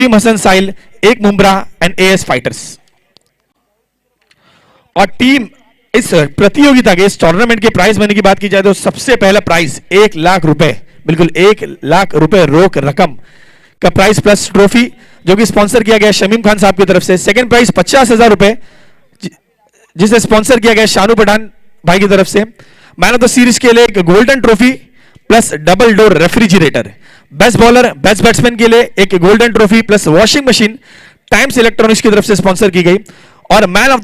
Team Hasan साहिल, एक Mumbra and as fighters. और team इस प्रतियोगिता के इस टूर्नामेंट के प्राइज मनी की बात की जाए तो सबसे पहला प्राइज 1 लाख रुपए, बिल्कुल 1 लाख रुपए रोक रकम का प्राइज प्लस ट्रॉफी जो कि स्पॉन्सर किया गया शमीम खान साहब की तरफ से। सेकंड प्राइज 50,000 रुपए जिसे स्पॉन्सर किया गया शानू पठान भाई की तरफ से। मैन ऑफ द सीरीज के लिए एक golden trophy plus double door refrigerator. Best bowler best batsman के लिए एक golden trophy plus washing machine times electronics की तरफ से स्पॉन्सर की गई। और मैन ऑफ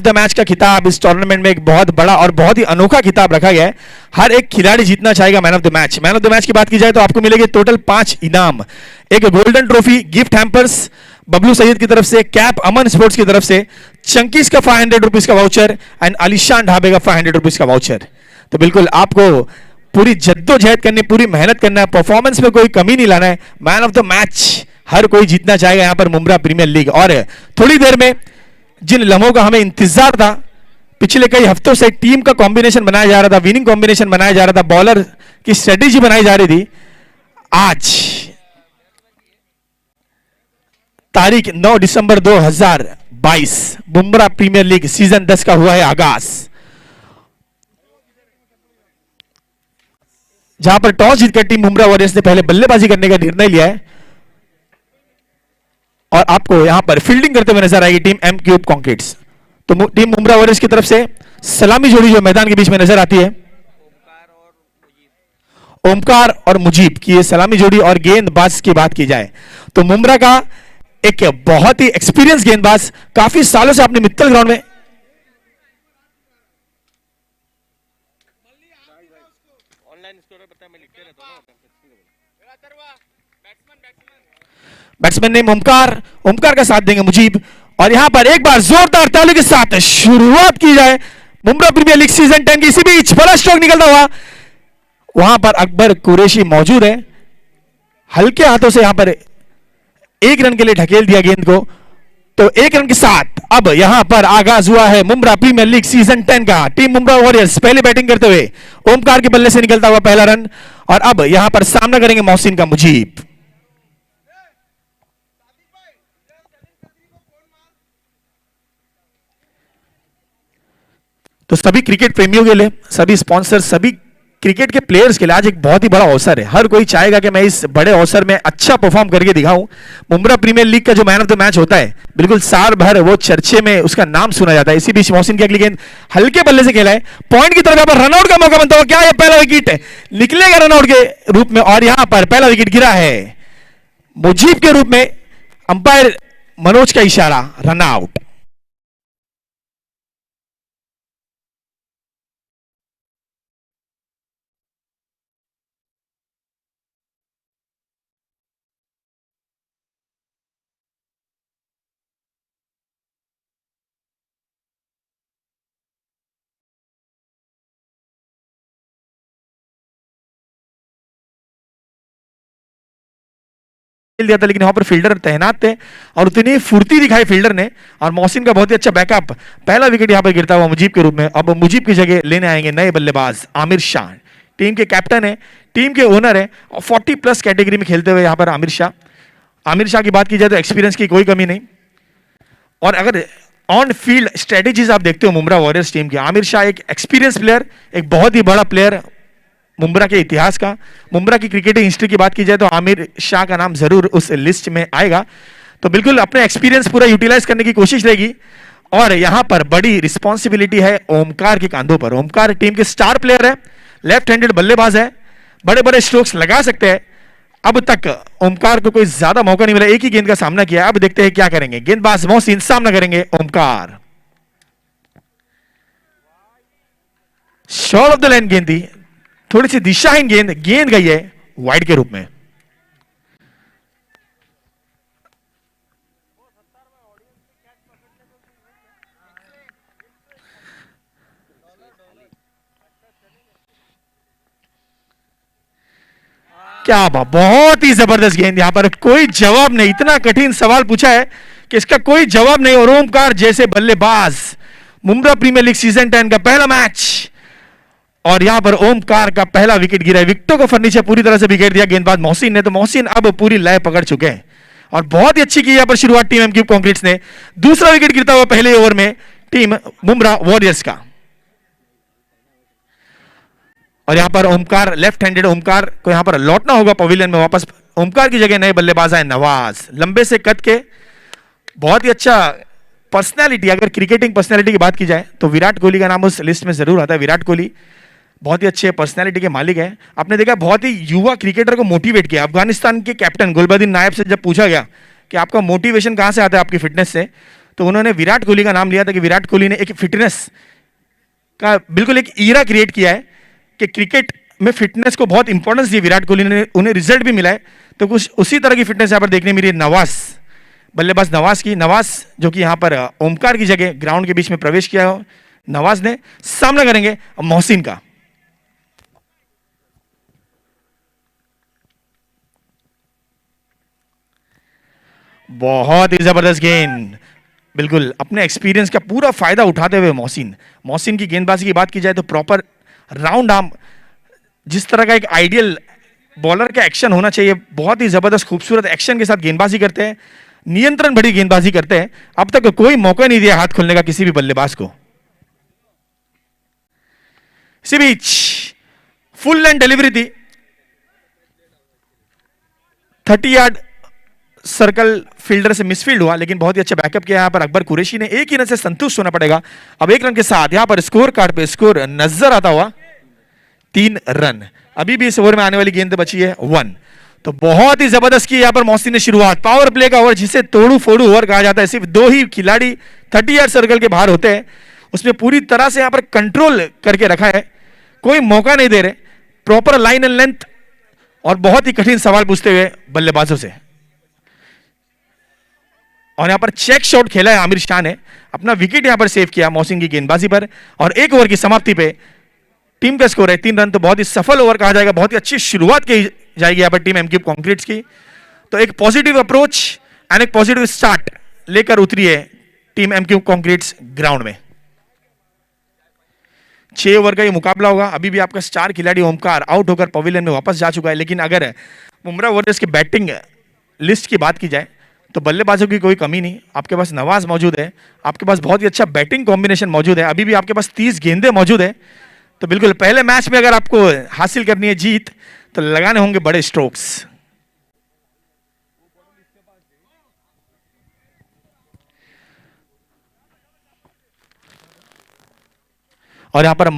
द मैच का खिताब इस टूर्नामेंट में एक बहुत बड़ा और बहुत ही अनोखा खिताब रखा गया है। हर एक खिलाड़ी जीतना चाहेगा man of the match. Man of the match की बात की जाए तो आपको मिलेंगे टोटल 5 इनाम, एक golden trophy, gift hampers Bablu Syed की तरफ से, कैप अमन स्पोर्ट्स की तरफ से, चंकीस का 500 रुपीज का वाउचर एंड अलीशान ढाबे का 500 रुपीज का वाउचर। तो बिल्कुल आपको पूरी जद्दोजहद करनी, पूरी मेहनत करना है, परफॉर्मेंस में कोई कमी नहीं लाना है। मैन ऑफ द मैच हर कोई जीतना चाहेगा यहां पर मुंब्रा प्रीमियर लीग। और थोड़ी देर में जिन लम्हों का हमें इंतजार था, पिछले कई हफ्तों से टीम का कॉम्बिनेशन बनाया जा रहा था, विनिंग कॉम्बिनेशन बनाया जा रहा था, बॉलर की स्ट्रेटेजी बनाई जा रही थी, आज तारीख 9 दिसंबर 2022 मुंब्रा प्रीमियर लीग सीजन 10 का हुआ है आगाज, जहां पर टॉस जीतकर टीम मुंब्रा वॉरियर्स ने पहले बल्लेबाजी करने का निर्णय लिया है। और आपको यहां पर फील्डिंग करते हुए नजर आएगी टीम एम क्यूब कॉन्क्रीट्स। तो टीम मुंब्रा वॉरियर्स की तरफ से सलामी जोड़ी जो मैदान के बीच में नजर आती है, ओमकार और मुजीब की ये सलामी जोड़ी। और गेंदबाज की बात की जाए तो मुंब्रा का एक बहुत ही एक्सपीरियंस गेंदबाज, काफी सालों से अपने मित्तल ग्राउंड में बैट्समैन नेम ओमकार का साथ देंगे मुजीब। और यहां पर एक बार जोरदार ताली के साथ शुरुआत की जाए मुंब्रा प्रीमियर लीग सीजन 10 की। इसी बीच बड़ा स्ट्रोक निकलता हुआ वहां पर अकबर कुरैशी मौजूद है, हल्के हाथों से यहां पर 1 रन के लिए ढकेल दिया गेंद को। तो 1 रन के साथ अब यहां पर आगाज हुआ है मुंब्रा प्रीमियर लीग सीजन 10 का। टीम मुंब्रा वॉरियर्स पहले बैटिंग करते हुए ओमकार के बल्ले से निकलता हुआ पहला रन। और अब यहां पर सामना करेंगे मोहसिन का मुजीब। तो सभी क्रिकेट प्रेमियों के लिए, सभी स्पॉन्सर, सभी क्रिकेट के प्लेयर्स के लिए आज एक बहुत ही बड़ा अवसर है। हर कोई चाहेगा कि मैं इस बड़े अवसर में अच्छा परफॉर्म करके दिखाऊं। मुंब्रा प्रीमियर लीग का जो मैन ऑफ द मैच होता है, बिल्कुल साल भर वो चर्चे में उसका नाम सुना जाता है। इसी बीच मोहसिन की अगली गेंद हल्के बल्ले से खेला है, पॉइंट की तरफ यहां पर रनआउट का मौका बनता हुआ, क्या यह पहला विकेट निकलेगा रनआउट के रूप में? और यहां पर पहला विकेट गिरा है मुजीब के रूप में, अंपायर मनोज का इशारा, रनआउट। दिया था, लेकिन वहां पर फील्डर तैनात थे और उतनी फुर्ती दिखाई फील्डर ने। और मोहसिन का बहुत ही अच्छा बैकअप, पहला विकेट यहां पर गिरता हुआ मुजीब के रूप में। अब मुजीब की जगह लेने आएंगे नए बल्लेबाज आमिर शाह, टीम के कैप्टन है, टीम के ओनर है और 40+ कैटेगरी में खेलते हुए यहां पर आमिर शाह की बात की जाए तो एक्सपीरियंस की कोई कमी नहीं। और अगर ऑन फील्ड स्ट्रेटेजीज आप देखते हो मुंब्रा वॉरियर्स टीम की, आमिर शाह एक एक्सपीरियंस प्लेयर, एक बहुत ही बड़ा प्लेयर मुंब्रा के इतिहास का। मुंब्रा की क्रिकेटिंग हिस्ट्री की बात की जाए तो आमिर शाह का नाम जरूर उस लिस्ट में आएगा। तो बिल्कुल अपने एक्सपीरियंस पूरा यूटिलाइज करने की कोशिश रहेगी। और यहां पर बड़ी रिस्पॉन्सिबिलिटी है ओमकार के कांधों पर। ओमकार टीम के स्टार प्लेयर है, लेफ्ट हैंडेड बल्लेबाज है, बड़े बड़े स्ट्रोक्स लगा सकते हैं। अब तक ओमकार को कोई ज्यादा मौका नहीं मिला, एक ही गेंद का सामना किया। अब देखते हैं क्या करेंगे गेंदबाज मोहसिन, सामना करेंगे Omkar. Short of the line गेंद थी, थोड़ी सी दिशाहीन गेंद गई है वाइड के रूप में। क्या बात, बहुत ही जबरदस्त गेंद, यहां पर कोई जवाब नहीं। इतना कठिन सवाल पूछा है कि इसका कोई जवाब नहीं। और ओमकार जैसे बल्लेबाज, मुंब्रा प्रीमियर लीग सीजन 10 का पहला मैच, और यहां पर ओमकार का पहला विकेट गिरा है। विकेटों को फर्नीचर पूरी तरह से बिखेर दिया गेंदबाज मोहसिन ने। तो मोहसिन अब पूरी लय पकड़ चुके हैं। और बहुत ही अच्छी की यहाँ पर शुरुआत टीम एमक्यू कंक्रीट्स ने। दूसरा विकेट गिरता हुआ पहले ओवर में टीम बुमराह वॉरियर्स का। और यहां पर ओमकार, लेफ्ट हैंडेड ओमकार को यहां पर लौटना होगा पवेलियन में वापस। ओमकार की जगह नए बल्लेबाज आए नवाज, लंबे से कद के, बहुत ही अच्छा पर्सनैलिटी। अगर क्रिकेटिंग पर्सनैलिटी की बात की जाए तो विराट कोहली का नाम उस लिस्ट में जरूर आता है। विराट कोहली बहुत ही अच्छे पर्सनैलिटी के मालिक हैं। आपने देखा बहुत ही युवा क्रिकेटर को मोटिवेट किया। अफगानिस्तान के कैप्टन गुलबदीन नायब से जब पूछा गया कि आपका मोटिवेशन कहां से आता है आपकी फिटनेस से, तो उन्होंने विराट कोहली का नाम लिया था कि विराट कोहली ने एक फिटनेस का बिल्कुल एक ईरा क्रिएट किया है कि क्रिकेट में फिटनेस को बहुत इंपॉर्टेंस दी विराट कोहली ने, उन्हें रिजल्ट भी मिला है। तो कुछ उसी तरह की फिटनेस यहां पर देखने मिली नवाज, बल्लेबाज नवाज की। नवाज जो कि यहां पर ओमकार की जगह ग्राउंड के बीच में प्रवेश किया हो, नवाज ने सामना करेंगे मोहसिन का। बहुत ही जबरदस्त गेंद, बिल्कुल अपने एक्सपीरियंस का पूरा फायदा उठाते हुए मोहसिन की गेंदबाजी की बात की जाए तो प्रॉपर राउंड आर्म, जिस तरह का एक आइडियल बॉलर का एक्शन होना चाहिए, बहुत ही जबरदस्त खूबसूरत एक्शन के साथ गेंदबाजी करते हैं, नियंत्रण भरी गेंदबाजी करते हैं। अब तक कोई मौका नहीं दिया हाथ खोलने का किसी भी बल्लेबाज को। इसी बीच फुल लेंथ डिलीवरी थी, 30 यार्ड सर्कल फील्डर से मिसफील्ड हुआ, लेकिन बहुत ही अच्छा बैकअप किया यहां पर अकबर कुरैशी ने। एक ही रन से संतुष्ट होना पड़ेगा। अब एक रन के साथ यहां पर स्कोर कार्ड पे स्कोर नजर आता हुआ 3 रन। अभी भी इस ओवर में आने वाली गेंद बची है 1। तो बहुत ही जबरदस्त की यहां पर मोहसिन ने शुरुआत। पावर प्ले का ओवर, जिसे तोड़ू फोड़ू ओवर कहा जाता है, सिर्फ 2 ही खिलाड़ी 30 यार्ड सर्कल के बाहर होते हैं, उसमें पूरी तरह से यहां पर कंट्रोल करके रखा है, कोई मौका नहीं दे रहे, प्रॉपर लाइन एंड लेंथ, और बहुत ही कठिन सवाल पूछते हुए बल्लेबाजों से। और यहां पर चेक शॉट खेला है आमिर शाह ने, अपना विकेट यहां पर सेव किया मोहसिन की गेंदबाजी पर। और एक ओवर की समाप्ति पे टीम का स्कोर है 3 रन। तो बहुत ही सफल ओवर कहा जाएगा, बहुत ही अच्छी शुरुआत की जाएगी यहां पर टीम एमक्यू कंक्रीट्स की। तो एक पॉजिटिव अप्रोच एंड एक पॉजिटिव स्टार्ट लेकर उतरी है टीम एमक्यू कंक्रीट्स ग्राउंड में। 6 ओवर का ये मुकाबला होगा। अभी भी आपका स्टार खिलाड़ी ओमकार आउट होकर पवेलियन में वापस जा चुका है। लेकिन अगर बुमराह वॉरियर्स की बैटिंग लिस्ट की बात की जाए तो बल्लेबाजों की कोई कमी नहीं। आपके पास नवाज मौजूद है, आपके पास बहुत ही अच्छा बैटिंग कॉम्बिनेशन मौजूद है, अभी भी आपके पास 30 गेंदें मौजूद है। तो बिल्कुल पहले मैच में अगर आपको हासिल करनी है जीत तो लगाने होंगे बड़े स्ट्रोक्स। और यहां पर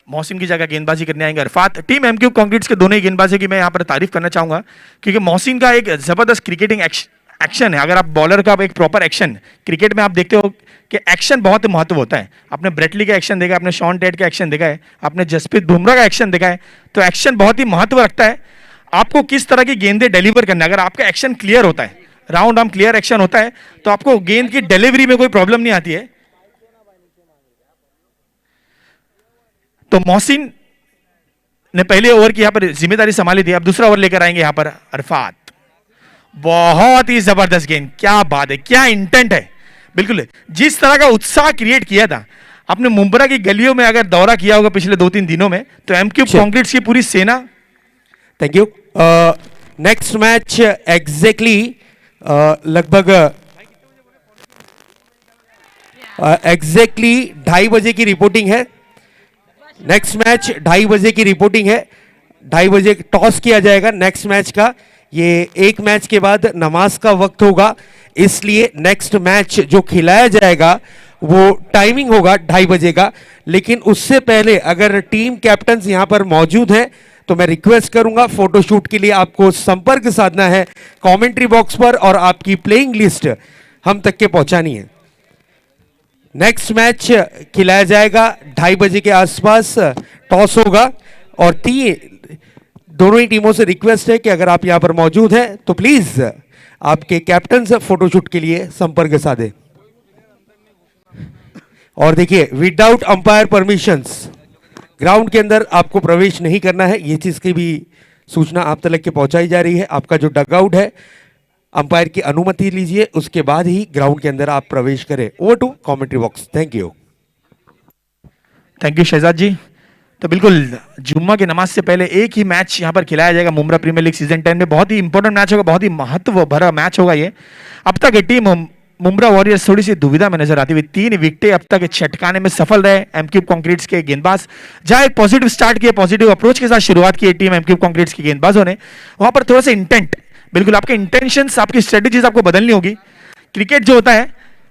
मोहसिन की जगह गेंदबाजी करने आएंगे अरफात। टीम एमक्यू कंक्रीट्स के दोनों ही गेंदबाजों की मैं यहां पर तारीफ करना चाहूंगा, क्योंकि मोहसिन का एक जबरदस्त क्रिकेटिंग एक्शन है। अगर आप बॉलर का एक प्रॉपर एक्शन क्रिकेट में आप देखते हो कि एक्शन बहुत महत्व होता है। आपने ब्रेटली का एक्शन देखा है, आपने शॉन टेट का एक्शन देखा है, आपने जसप्रीत बुमराह का एक्शन देखा है। तो एक्शन बहुत ही महत्व रखता है। आपको किस तरह की गेंदें डिलीवर करना है, अगर आपका एक्शन क्लियर होता है, राउंड आर्म क्लियर एक्शन होता है, तो आपको गेंद की डिलीवरी में कोई प्रॉब्लम नहीं आती है। तो मोहसिन ने पहले ओवर की यहां पर जिम्मेदारी संभाली थी, अब दूसरा ओवर लेकर आएंगे यहां पर अरफात। बहुत ही जबरदस्त गेंद, क्या बात है, क्या इंटेंट है। बिल्कुल जिस तरह का उत्साह क्रिएट किया था आपने मुंबरा की गलियों में, अगर दौरा किया होगा पिछले 2-3 दिनों में, तो एमक्यू कंक्रीट्स की पूरी सेना। Thank you. Next match exactly लगभग 2:30 बजे की रिपोर्टिंग है। नेक्स्ट मैच 2:30 बजे की रिपोर्टिंग है। 2:30 बजे टॉस किया जाएगा नेक्स्ट मैच का। ये एक मैच के बाद नमाज का वक्त होगा, इसलिए नेक्स्ट मैच जो खिलाया जाएगा वो टाइमिंग होगा 2:30 बजे का। लेकिन उससे पहले अगर टीम कैप्टन्स यहां पर मौजूद हैं तो मैं रिक्वेस्ट करूंगा, फोटोशूट के लिए आपको संपर्क साधना है कमेंट्री बॉक्स पर और आपकी प्लेइंग लिस्ट हम तक के पहुंचानी है। नेक्स्ट मैच खिलाया जाएगा 2:30 बजे के आसपास, टॉस होगा। और दोनों ही टीमों से रिक्वेस्ट है कि अगर आप यहां पर मौजूद हैं तो प्लीज आपके कैप्टन से फोटोशूट के लिए संपर्क साधे। और देखिए, विदाउट अंपायर परमिशंस ग्राउंड के अंदर आपको प्रवेश नहीं करना है, ये चीज की भी सूचना आप तक के पहुंचाई जा रही है। आपका जो डगआउट है, अंपायर की अनुमति लीजिए, उसके बाद ही ग्राउंड के अंदर आप प्रवेश करें। Over to commentary box. Thank you. Thank you Shahzad ji. तो बिल्कुल जुम्मा की नमाज से पहले एक ही मैच यहां पर खिलाया जाएगा मुंब्रा प्रीमियर लीग सीजन 10 में। बहुत ही इंपॉर्टेंट मैच होगा, बहुत ही महत्व भरा मैच होगा ये। अब तक ये टीम मुंब्रा वॉरियर्स थोड़ी सी दुविधा में नजर आती हुई, 3 विकेटें अब तक छटकाने में सफल रहे एमक्यूब कंक्रीट्स के गेंदबाज। जहां एक पॉजिटिव स्टार्ट किया, पॉजिटिव अप्रोच के साथ शुरुआत की टीम एमक्यूब कंक्रीट्स के गेंदबाजों ने, वहां पर थोड़ा सा इंटेंट, बिल्कुल आपके इंटेंशंस, आपकी स्ट्रेटेजीज आपको बदलनी होगी। क्रिकेट जो होता है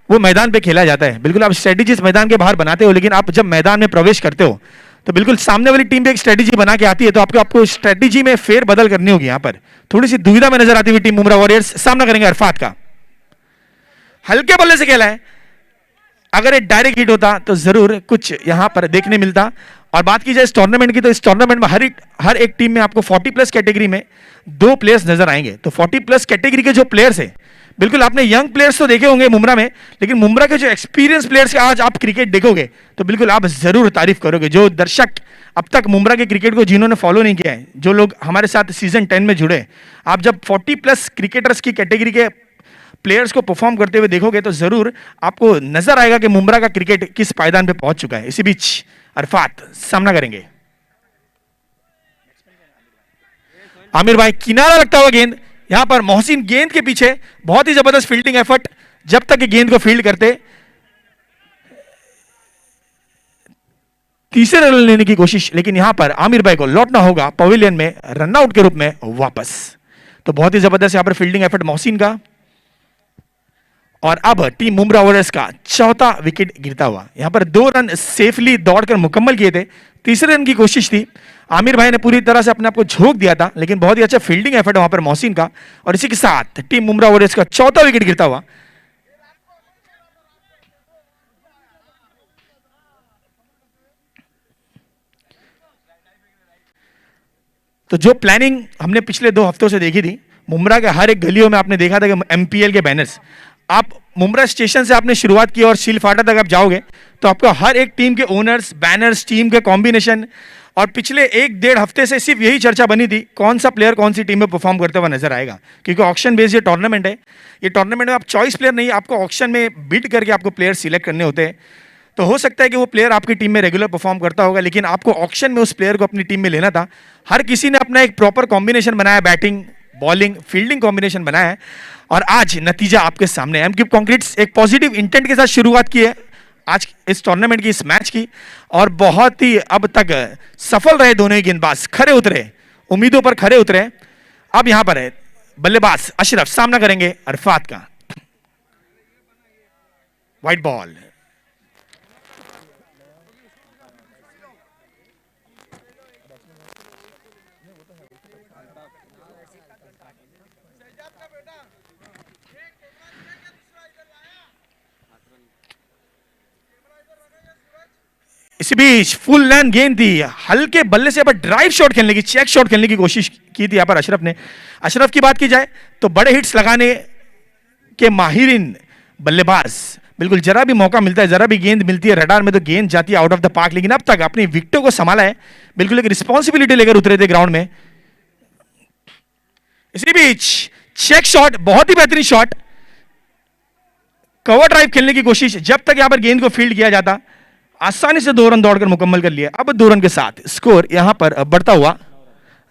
वो मैदान पे खेला जाता है, बिल्कुल आप स्ट्रेटेजीज मैदान के बाहर बनाते हो, लेकिन आप जब मैदान में प्रवेश करते हो तो बिल्कुल सामने वाली टीम भी एक स्ट्रेटेजी बना के आती है, तो आपको स्ट्रेटेजी में फेर बदल करनी होगी। यहां पर थोड़ी सी दुविधा में नजर आती हुई टीम मुंब्रा वॉरियर्स सामना करेंगे अरफात का। हल्के बल्ले से खेला है, अगर एक डायरेक्ट हिट होता तो जरूर कुछ यहां पर देखने मिलता। और बात की जाए इस टूर्नामेंट की, तो इस टूर्नामेंट में हर एक टीम में आपको 40 प्लस कैटेगरी में 2 प्लेयर्स नजर आएंगे। तो 40 प्लस कैटेगरी के जो प्लेयर्स हैं, बिल्कुल आपने यंग प्लेयर्स तो देखे होंगे मुंब्रा में, लेकिन मुंब्रा के जो एक्सपीरियंस प्लेयर्स के आज आप क्रिकेट देखोगे तो बिल्कुल आप जरूर तारीफ करोगे। जो दर्शक अब तक मुंब्रा के क्रिकेट को जिन्होंने फॉलो नहीं किया है, जो लोग हमारे साथ सीजन 10 में जुड़े, आप जब 40 प्लस क्रिकेटर्स की कैटेगरी के प्लेयर्स को परफॉर्म करते हुए देखोगे तो जरूर आपको नजर आएगा कि मुंब्रा का क्रिकेट किस पायदान पे पहुंच चुका है। इसी बीच अरफात सामना करेंगे। आमिर भाई किनारा लगता हुआ गेंद, यहां पर मोहसिन गेंद के पीछे, बहुत ही जबरदस्त फील्डिंग एफर्ट, जब तक गेंद को फील्ड करते, तीसरे रन लेने की कोशिश, लेकिन यहां पर आमिर भाई को लौटना होगा पवेलियन में रनआउट के रूप में वापस। तो बहुत ही जबरदस्त यहां पर फील्डिंग एफर्ट मोहसिन का। और अब टीम मुंब्रा वॉरियर्स का चौथा विकेट गिरता हुआ, यहां पर 2 रन सेफली दौड़कर मुकम्मल किए थे। तीसरे रन की कोशिश थी, आमिर भाई ने पूरी तरह से अपने आप को झोंक दिया था, लेकिन बहुत ही अच्छा फील्डिंग एफर्ट वहां पर मोहसिन का। और इसी के साथ टीम मुंब्रा वॉरियर्स का चौथा विकेट गिरता हुआ। तो जो प्लानिंग हमने पिछले 2 हफ्तों से देखी थी, मुंब्रा के हर एक गलियों में आपने देखा था कि एमपीएल के बैनर्स, आप मुंब्रा स्टेशन से आपने शुरुआत की और सीलफाटा तक आप जाओगे तो आपको हर एक टीम के ओनर्स, बैनर्स, टीम के कॉम्बिनेशन, और पिछले 1-1.5 हफ्ते से सिर्फ यही चर्चा बनी थी कौन सा प्लेयर कौन सी टीम में परफॉर्म करते हुआ नजर आएगा। क्योंकि ऑक्शन बेस्ड ये टूर्नामेंट है, ये टूर्नामेंट में आप चॉइस प्लेयर नहीं, आपको ऑक्शन में बिड करके आपको प्लेयर सिलेक्ट करने होते हैं। तो हो सकता है कि वो प्लेयर आपकी टीम में रेगुलर परफॉर्म करता होगा, लेकिन आपको ऑक्शन में उस प्लेयर को अपनी टीम में लेना था। हर किसी ने अपना एक प्रॉपर कॉम्बिनेशन बनाया, बैटिंग, बॉलिंग, फील्डिंग कॉम्बिनेशन बनाया है, और आज नतीजा आपके सामने। एमक्यूब कंक्रीट्स एक पॉजिटिव इंटेंट के साथ शुरुआत की है आज इस टूर्नामेंट की, इस मैच की, और बहुत ही अब तक सफल रहे दोनों ही गेंदबाज, खरे उतरे, उम्मीदों पर खरे उतरे। अब यहां पर है बल्लेबाज अशरफ सामना करेंगे अरफात का। व्हाइट बॉल, इसी बीच फुल लेंथ गेंद थी, हल्के बल्ले से ड्राइव शॉट खेलने की, चेक शॉट खेलने की कोशिश की थी यहां पर अशरफ ने। अशरफ की बात की जाए तो बड़े हिट्स लगाने के माहिरीन बल्लेबाज, बिल्कुल जरा भी मौका मिलता है, जरा भी गेंद मिलती है रडार में तो गेंद जाती है आउट ऑफ द पार्क, लेकिन अब तक अपनी विकेटों को संभाला है, बिल्कुल एक रिस्पॉन्सिबिलिटी लेकर उतरे थे ग्राउंड में। इसी बीच चेक शॉट, बहुत ही बेहतरीन शॉट, कवर ड्राइव खेलने की कोशिश, जब तक यहां पर गेंद को फील्ड किया जाता, आसानी से 2 रन दौड़कर मुकम्मल कर लिया। अब 2 रन के साथ स्कोर यहां पर बढ़ता हुआ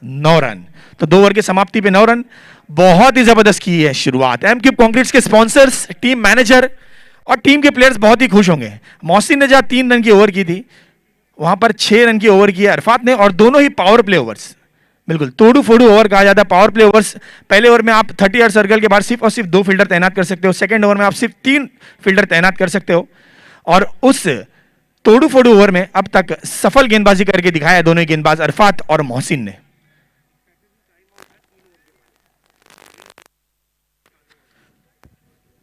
9 रन। तो 2 ओवर की समाप्ति पे 9 रन, बहुत ही जबरदस्त की है शुरुआत। एमक्यूब कंक्रीट्स के स्पॉन्सर्स, टीम मैनेजर और टीम के प्लेयर्स बहुत ही खुश होंगे। मोहसिन ने जहां 3 रन की ओवर की थी, वहां पर 6 रन की ओवर की है अरफात ने, और दोनों ही पावर प्ले ओवर्स, बिल्कुल तोड़ू फोड़ू ओवर कहा जाता है पावर प्ले ओवर्स। पहले ओवर में आप 30 यार्ड सर्कल के बाहर सिर्फ और सिर्फ 2 फील्डर तैनात कर सकते हो, सेकंड ओवर में आप सिर्फ 3 फील्डर तैनात कर सकते हो। और उस तोड़ू फोड़ू ओवर में अब तक सफल गेंदबाजी करके दिखाया दोनों ही गेंदबाज अरफात और मोहसिन ने।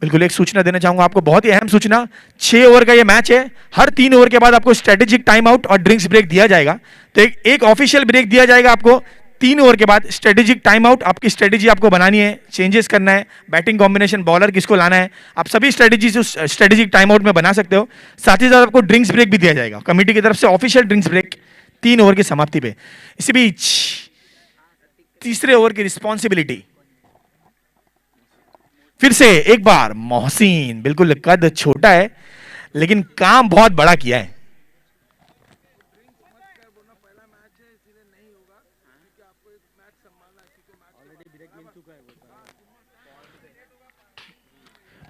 बिल्कुल एक सूचना देना चाहूंगा आपको, बहुत ही अहम सूचना, 6 ओवर का ये मैच है, हर 3 ओवर के बाद आपको स्ट्रेटेजिक टाइम आउट और ड्रिंक्स ब्रेक दिया जाएगा। तो एक ऑफिशियल ब्रेक दिया जाएगा आपको 3 ओवर के बाद, स्ट्रेटेजिक टाइम आउट, आपकी स्ट्रेटेजी आपको बनानी है, चेंजेस करना है, बैटिंग कॉम्बिनेशन, बॉलर किसको लाना है, आप सभी स्ट्रेटेजी उस स्ट्रेटेजिक टाइम आउट में बना सकते हो। साथ ही साथ आपको ड्रिंक्स ब्रेक भी दिया जाएगा कमेटी की तरफ से, ऑफिशियल ड्रिंक्स ब्रेक 3 ओवर की समाप्ति पे। इसी बीच तीसरे ओवर की रिस्पॉन्सिबिलिटी फिर से एक बार मोहसिन, बिल्कुल कद छोटा है लेकिन काम बहुत बड़ा किया है।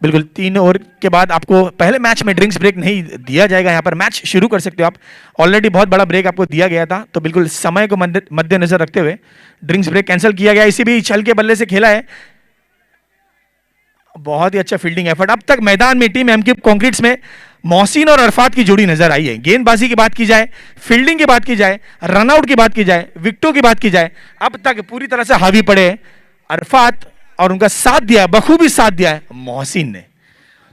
बिल्कुल 3 ओवर के बाद आपको पहले मैच में ड्रिंक्स ब्रेक नहीं दिया जाएगा, यहाँ पर मैच शुरू कर सकते हो आप। ऑलरेडी बहुत बड़ा ब्रेक आपको दिया गया था, तो बिल्कुल समय को मद्देनजर रखते हुए ड्रिंक्स ब्रेक कैंसिल किया गया। इसी बीच हल्के बल्ले से खेला है, बहुत ही अच्छा फील्डिंग एफर्ट। अब तक मैदान में टीम एमक्यूब कंक्रीट्स में मोहसिन और अरफात की जोड़ी नजर आई है। गेंदबाजी की बात की जाए, फील्डिंग की बात की जाए, रनआउट की बात की जाए, विकेटों की बात की जाए, अब तक पूरी तरह से हावी पड़े अरफात और उनका साथ दिया, बखूबी साथ दिया है मोहसिन ने।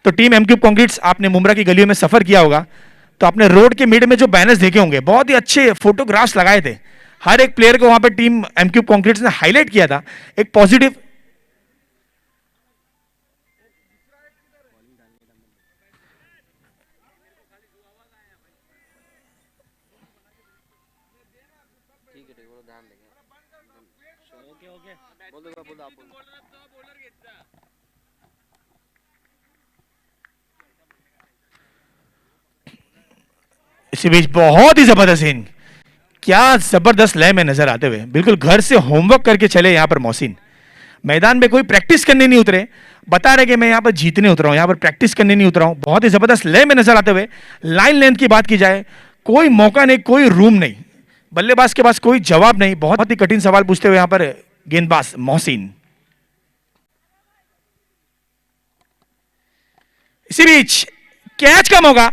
तो टीम एमक्यूब कंक्रीट्स, आपने मुंब्रा की गलियों में सफर किया होगा तो आपने रोड के मिड में जो बैनर्स देखे होंगे, बहुत ही अच्छे फोटोग्राफ्स लगाए थे, हर एक प्लेयर को वहां पर टीम एमक्यूब कंक्रीट्स ने हाईलाइट किया था। एक पॉजिटिव इसी बीच बहुत ही जबरदस्त इनिंग, क्या जबरदस्त लय में नजर आते हुए, बिल्कुल घर से होमवर्क करके चले यहां पर मोहसिन। मैदान में कोई प्रैक्टिस करने नहीं उतरे, बता रहे कि मैं यहां पर जीतने उतरा हूं, यहां पर प्रैक्टिस करने नहीं उतरा हूं। बहुत ही जबरदस्त लय में नजर आते हुए, लाइन लेंथ की बात की जाए, कोई मौका नहीं, कोई रूम नहीं, बल्लेबाज के पास कोई जवाब नहीं। बहुत ही कठिन सवाल पूछते हुए यहां पर गेंदबाज मोहसिन। इसी बीच कैच का मौका,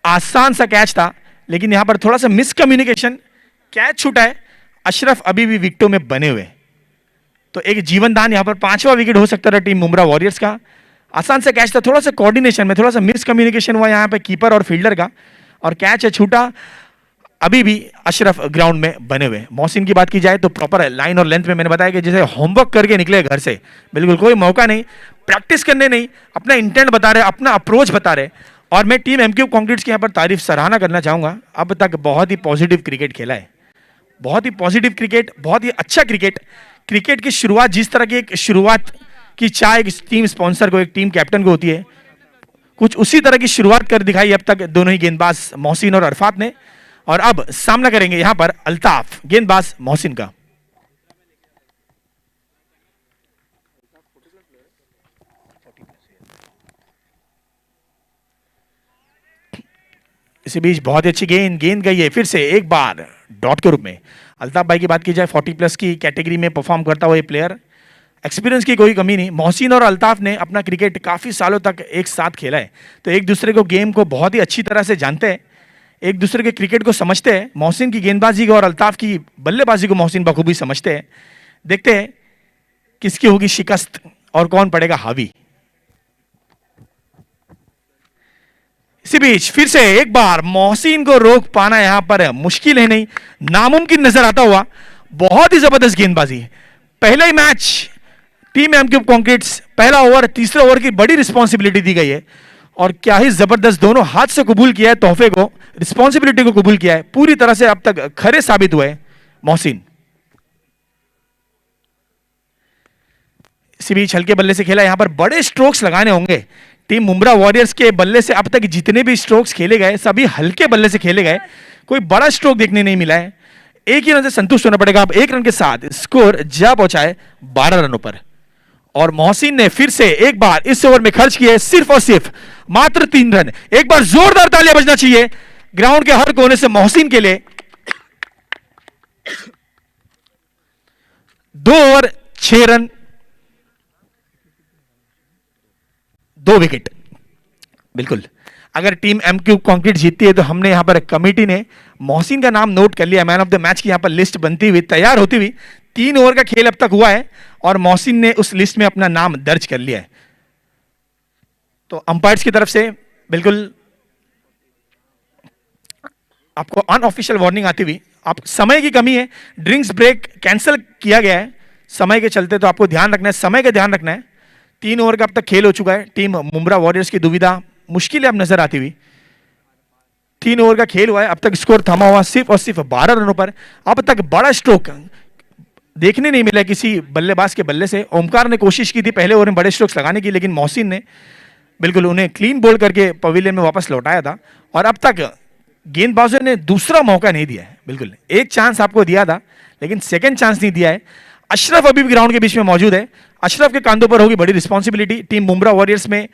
आसान सा कैच था लेकिन यहां पर थोड़ा सा मिसकम्युनिकेशन, कैच छूटा है। अशरफ अभी भी विकेटों में बने हुए, तो एक जीवन दान यहां पर 5वां विकेट हो सकता था टीम मुंब्रा वॉरियर्स का। आसान से कैच था, थोड़ा सा कोऑर्डिनेशन में थोड़ा सा मिसकम्युनिकेशन हुआ यहां पे कीपर और फील्डर का, और कैच है छूटा। अभी भी अशरफ ग्राउंड में बने हुए। मोहसिन की बात की जाए तो प्रॉपर लाइन और लेंथ में, मैंने बताया कि जैसे होमवर्क करके निकले घर से, बिल्कुल कोई मौका नहीं, प्रैक्टिस करने नहीं, अपना इंटेंट बता रहे, अपना अप्रोच बता रहे। और मैं टीम एमक्यूब कंक्रीट्स की यहाँ पर तारीफ सराहना करना चाहूंगा, अब तक बहुत ही पॉजिटिव क्रिकेट खेला है, बहुत ही पॉजिटिव क्रिकेट, बहुत ही अच्छा क्रिकेट। क्रिकेट की शुरुआत जिस तरह की एक शुरुआत की चाय एक टीम स्पॉन्सर को, एक टीम कैप्टन को होती है, कुछ उसी तरह की शुरुआत कर दिखाई अब तक दोनों ही गेंदबाज मोहसिन और अरफात ने। और अब सामना करेंगे यहां पर अल्ताफ, गेंदबाज मोहसिन का। इसी बीच बहुत ही अच्छी गेंद गई है फिर से एक बार डॉट के रूप में। अल्ताफ भाई की बात की जाए 40+ की कैटेगरी में परफॉर्म करता हुआ ये प्लेयर, एक्सपीरियंस की कोई कमी नहीं। मोहसिन और अल्ताफ ने अपना क्रिकेट काफी सालों तक एक साथ खेला है, तो एक दूसरे को गेम को बहुत ही अच्छी तरह से जानते हैं, एक दूसरे के क्रिकेट को समझते हैं। मोहसिन की गेंदबाजी को और अल्ताफ की बल्लेबाजी को मोहसिन बखूबी समझते हैं। देखते हैं किसकी होगी शिकस्त और कौन पड़ेगा हावी। इसी बीच फिर से एक बार मोहसिन को रोक पाना यहां पर मुश्किल है नहीं, नामुमकिन नजर आता हुआ। बहुत ही जबरदस्त गेंदबाजी, पहला ही मैच टीम एमक्यूब कंक्रीट्स, पहला ओवर, तीसरे ओवर की बड़ी रिस्पॉन्सिबिलिटी दी गई है, और क्या ही जबरदस्त दोनों हाथ से कबूल किया है तोहफे को, रिस्पॉन्सिबिलिटी को कबूल किया है, पूरी तरह से अब तक खरे साबित हुए मोहसिन। इसी बीच हल्के बल्ले से खेला, यहां पर बड़े स्ट्रोक्स लगाने होंगे। टीम मुंब्रा वॉरियर्स के बल्ले से अब तक जितने भी स्ट्रोक्स खेले गए सभी हल्के बल्ले से खेले गए, कोई बड़ा स्ट्रोक देखने नहीं मिला है। एक ही रन से संतुष्ट होना पड़ेगा। अब 1 रन के साथ स्कोर जा पहुंचाए 12 रनों पर, और मोहसिन ने फिर से एक बार इस ओवर में खर्च किए सिर्फ और सिर्फ मात्र 3 रन। एक बार जोरदार तालियां बजना चाहिए ग्राउंड के हर कोने से मोहसिन के लिए। 2 ओवर 6 रन, 2 विकेट। बिल्कुल, अगर टीम एमक्यूब कंक्रीट जीतती है तो हमने यहां पर कमेटी ने मोहसिन का नाम नोट कर लिया, मैन ऑफ द मैच की यहां पर लिस्ट बनती हुई, तैयार होती हुई। 3 ओवर का खेल अब तक हुआ है और मोहसिन ने उस लिस्ट में अपना नाम दर्ज कर लिया है। तो अंपायर्स की तरफ से बिल्कुल आपको अनऑफिशियल वार्निंग आती हुई, आप समय की कमी है, ड्रिंक्स ब्रेक कैंसिल किया गया है समय के चलते, तो आपको ध्यान रखना है, समय का ध्यान रखना है। 3 ओवर का अब तक खेल हो चुका है, टीम मुंब्रा वॉरियर्स की दुविधा मुश्किल है अब नजर आती हुई। 3 ओवर का खेल हुआ है, अब तक स्कोर थमा हुआ सिर्फ और सिर्फ 12 रनों पर। अब तक बड़ा स्ट्रोक देखने नहीं मिला किसी बल्लेबाज के बल्ले से। ओमकार ने कोशिश की थी पहले ओवर में बड़े स्ट्रोक्स लगाने की, लेकिन मोहसिन ने बिल्कुल उन्हें क्लीन बोल्ड करके पवेलियन में वापस लौटाया था। और अब तक गेंदबाजों ने दूसरा मौका नहीं दिया है, बिल्कुल एक चांस आपको दिया था लेकिन सेकंड चांस नहीं दिया है। अशरफ अभी भी ग्राउंड के बीच में मौजूद है। अशरफ के कांधों पर होगी बड़ी रिस्पॉन्सिबिलिटी। टीम मुंब्रा वॉरियर्स में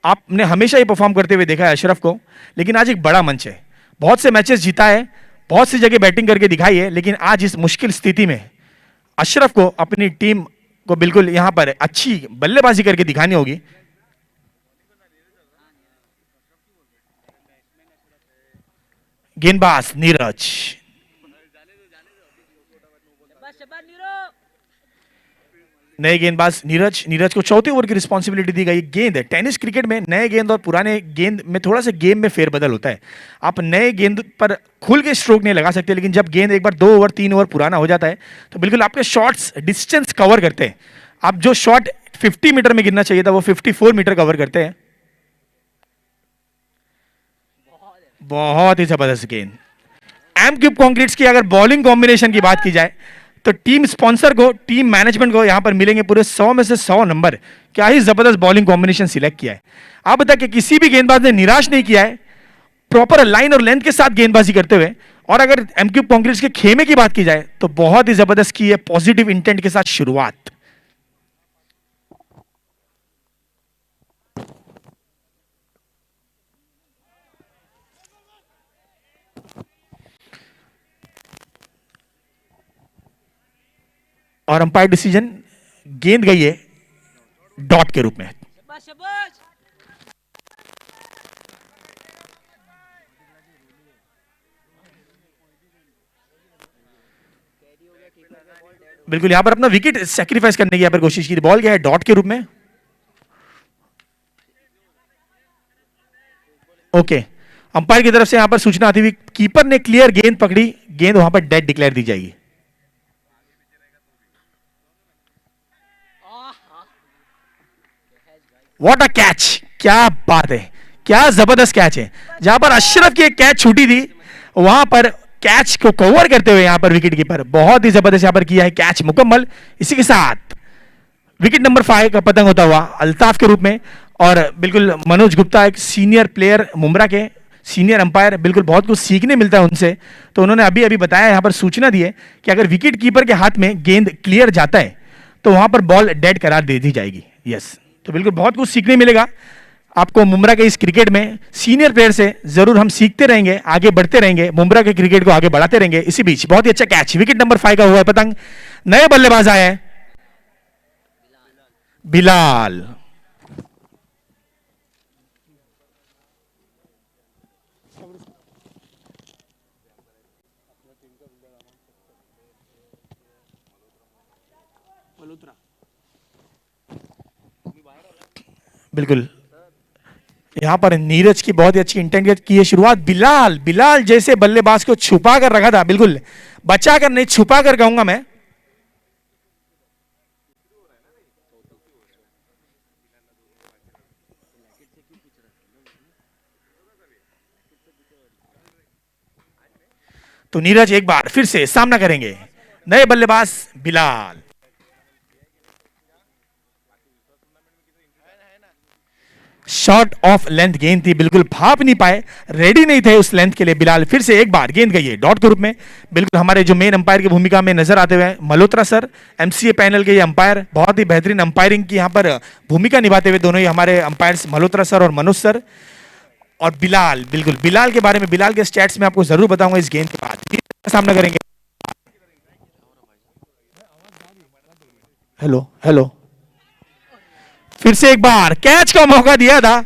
आपने हमेशा ही परफॉर्म करते हुए देखा है अशरफ को, लेकिन आज एक बड़ा मंच है, बहुत से मैचेस जीता है, बहुत सी जगह बैटिंग करके दिखाई है, लेकिन आज इस मुश्किल स्थिति में अशरफ को अपनी टीम को बिल्कुल यहां पर अच्छी बल्लेबाजी करके दिखानी होगी। गेंदबाज नीरज, नए गेंदबाज नीरज। नीरज को चौथे ओवर की रिस्पॉन्सिबिलिटी दी गई। गेंद है, टेनिस क्रिकेट में नए गेंद और पुराने गेंद में थोड़ा सा गेम में फेरबदल होता है। आप नए गेंद पर खुल के स्ट्रोक नहीं लगा सकते, लेकिन जब गेंद एक बार 2 ओवर 3 ओवर पुराना हो जाता है तो बिल्कुल आपके शॉट्स डिस्टेंस कवर करते हैं। आप जो शॉट 50 मीटर में गिरना चाहिए था वो 54 मीटर कवर करते हैं। बहुत ही जबरदस्त गेंद। एम क्यूब कंक्रीट्स की अगर बॉलिंग कॉम्बिनेशन की बात की जाए तो टीम स्पॉन्सर को, टीम मैनेजमेंट को यहां पर मिलेंगे पूरे 100 में से 100 नंबर। क्या ही जबरदस्त बॉलिंग कॉम्बिनेशन सिलेक्ट किया है। आप बता कि किसी भी गेंदबाज ने निराश नहीं किया है, प्रॉपर लाइन और लेंथ के साथ गेंदबाजी करते हुए। और अगर एम क्यूब कंक्रीट्स के खेमे की बात की जाए तो बहुत ही जबरदस्त की है, पॉजिटिव इंटेंट के साथ शुरुआत। और अंपायर डिसीजन, गेंद गई है डॉट के रूप में। बिल्कुल यहां पर अपना विकेट सैक्रिफाइस करने की यहां पर कोशिश की। बॉल गया है डॉट के रूप में। ओके, अंपायर की तरफ से यहां पर सूचना आती हुई कीपर ने क्लियर गेंद पकड़ी, गेंद वहां पर डेड डिक्लेयर दी जाएगी। व्हाट अ कैच, क्या बात है, क्या जबरदस्त कैच है। जहां पर अशरफ की एक कैच छूटी थी वहां पर कैच को कवर करते हुए यहां पर विकेट कीपर बहुत ही जबरदस्त यहां पर किया है, कैच मुकम्मल। इसी के साथ विकेट नंबर 5 का पतंग होता हुआ अल्ताफ के रूप में। और बिल्कुल मनोज गुप्ता एक सीनियर प्लेयर मुंब्रा के, सीनियर अंपायर, बिल्कुल बहुत कुछ सीखने मिलता है उनसे। तो उन्होंने अभी अभी बताया, यहां पर सूचना दी है कि अगर विकेट कीपर के हाथ में गेंद क्लियर जाता है तो वहां पर बॉल डेड करार दे दी जाएगी। यस, तो बिल्कुल बहुत कुछ सीखने मिलेगा आपको मुंब्रा के इस क्रिकेट में। सीनियर प्लेयर से जरूर हम सीखते रहेंगे, आगे बढ़ते रहेंगे, मुंब्रा के क्रिकेट को आगे बढ़ाते रहेंगे। इसी बीच बहुत ही अच्छा कैच, विकेट नंबर 5 का हुआ है पतंग। नए बल्लेबाज आए हैं बिलाल। बिल्कुल यहां पर नीरज की बहुत ही अच्छी इंटेंट की है शुरुआत। बिलाल, बिलाल जैसे बल्लेबाज को छुपा कर रखा था, बिल्कुल बचा कर नहीं छुपा कर कहूंगा मैं। तो नीरज एक बार फिर से सामना करेंगे, नए बल्लेबाज बिलाल। शॉर्ट ऑफ लेंथ गेंद थी, बिल्कुल भाप नहीं पाए, रेडी नहीं थे उस लेंथ के लिए बिलाल। फिर से एक बार गेंद गई है डॉट के रूप में। बिल्कुल हमारे जो मेन अंपायर की भूमिका में नजर आते हुए मल्होत्रा सर, एमसीए पैनल के ये अंपायर, बहुत ही बेहतरीन अंपायरिंग की यहां पर भूमिका निभाते हुए दोनों ही हमारे अंपायर्स मल्होत्रा सर और मनोज सर। और बिलाल, बिल्कुल बिलाल के बारे में, बिलाल के स्टैट्स में आपको जरूर बताऊंगा इस गेंद के बाद। सामना करेंगे। हेलो हेलो, फिर से एक बार कैच का मौका दिया था।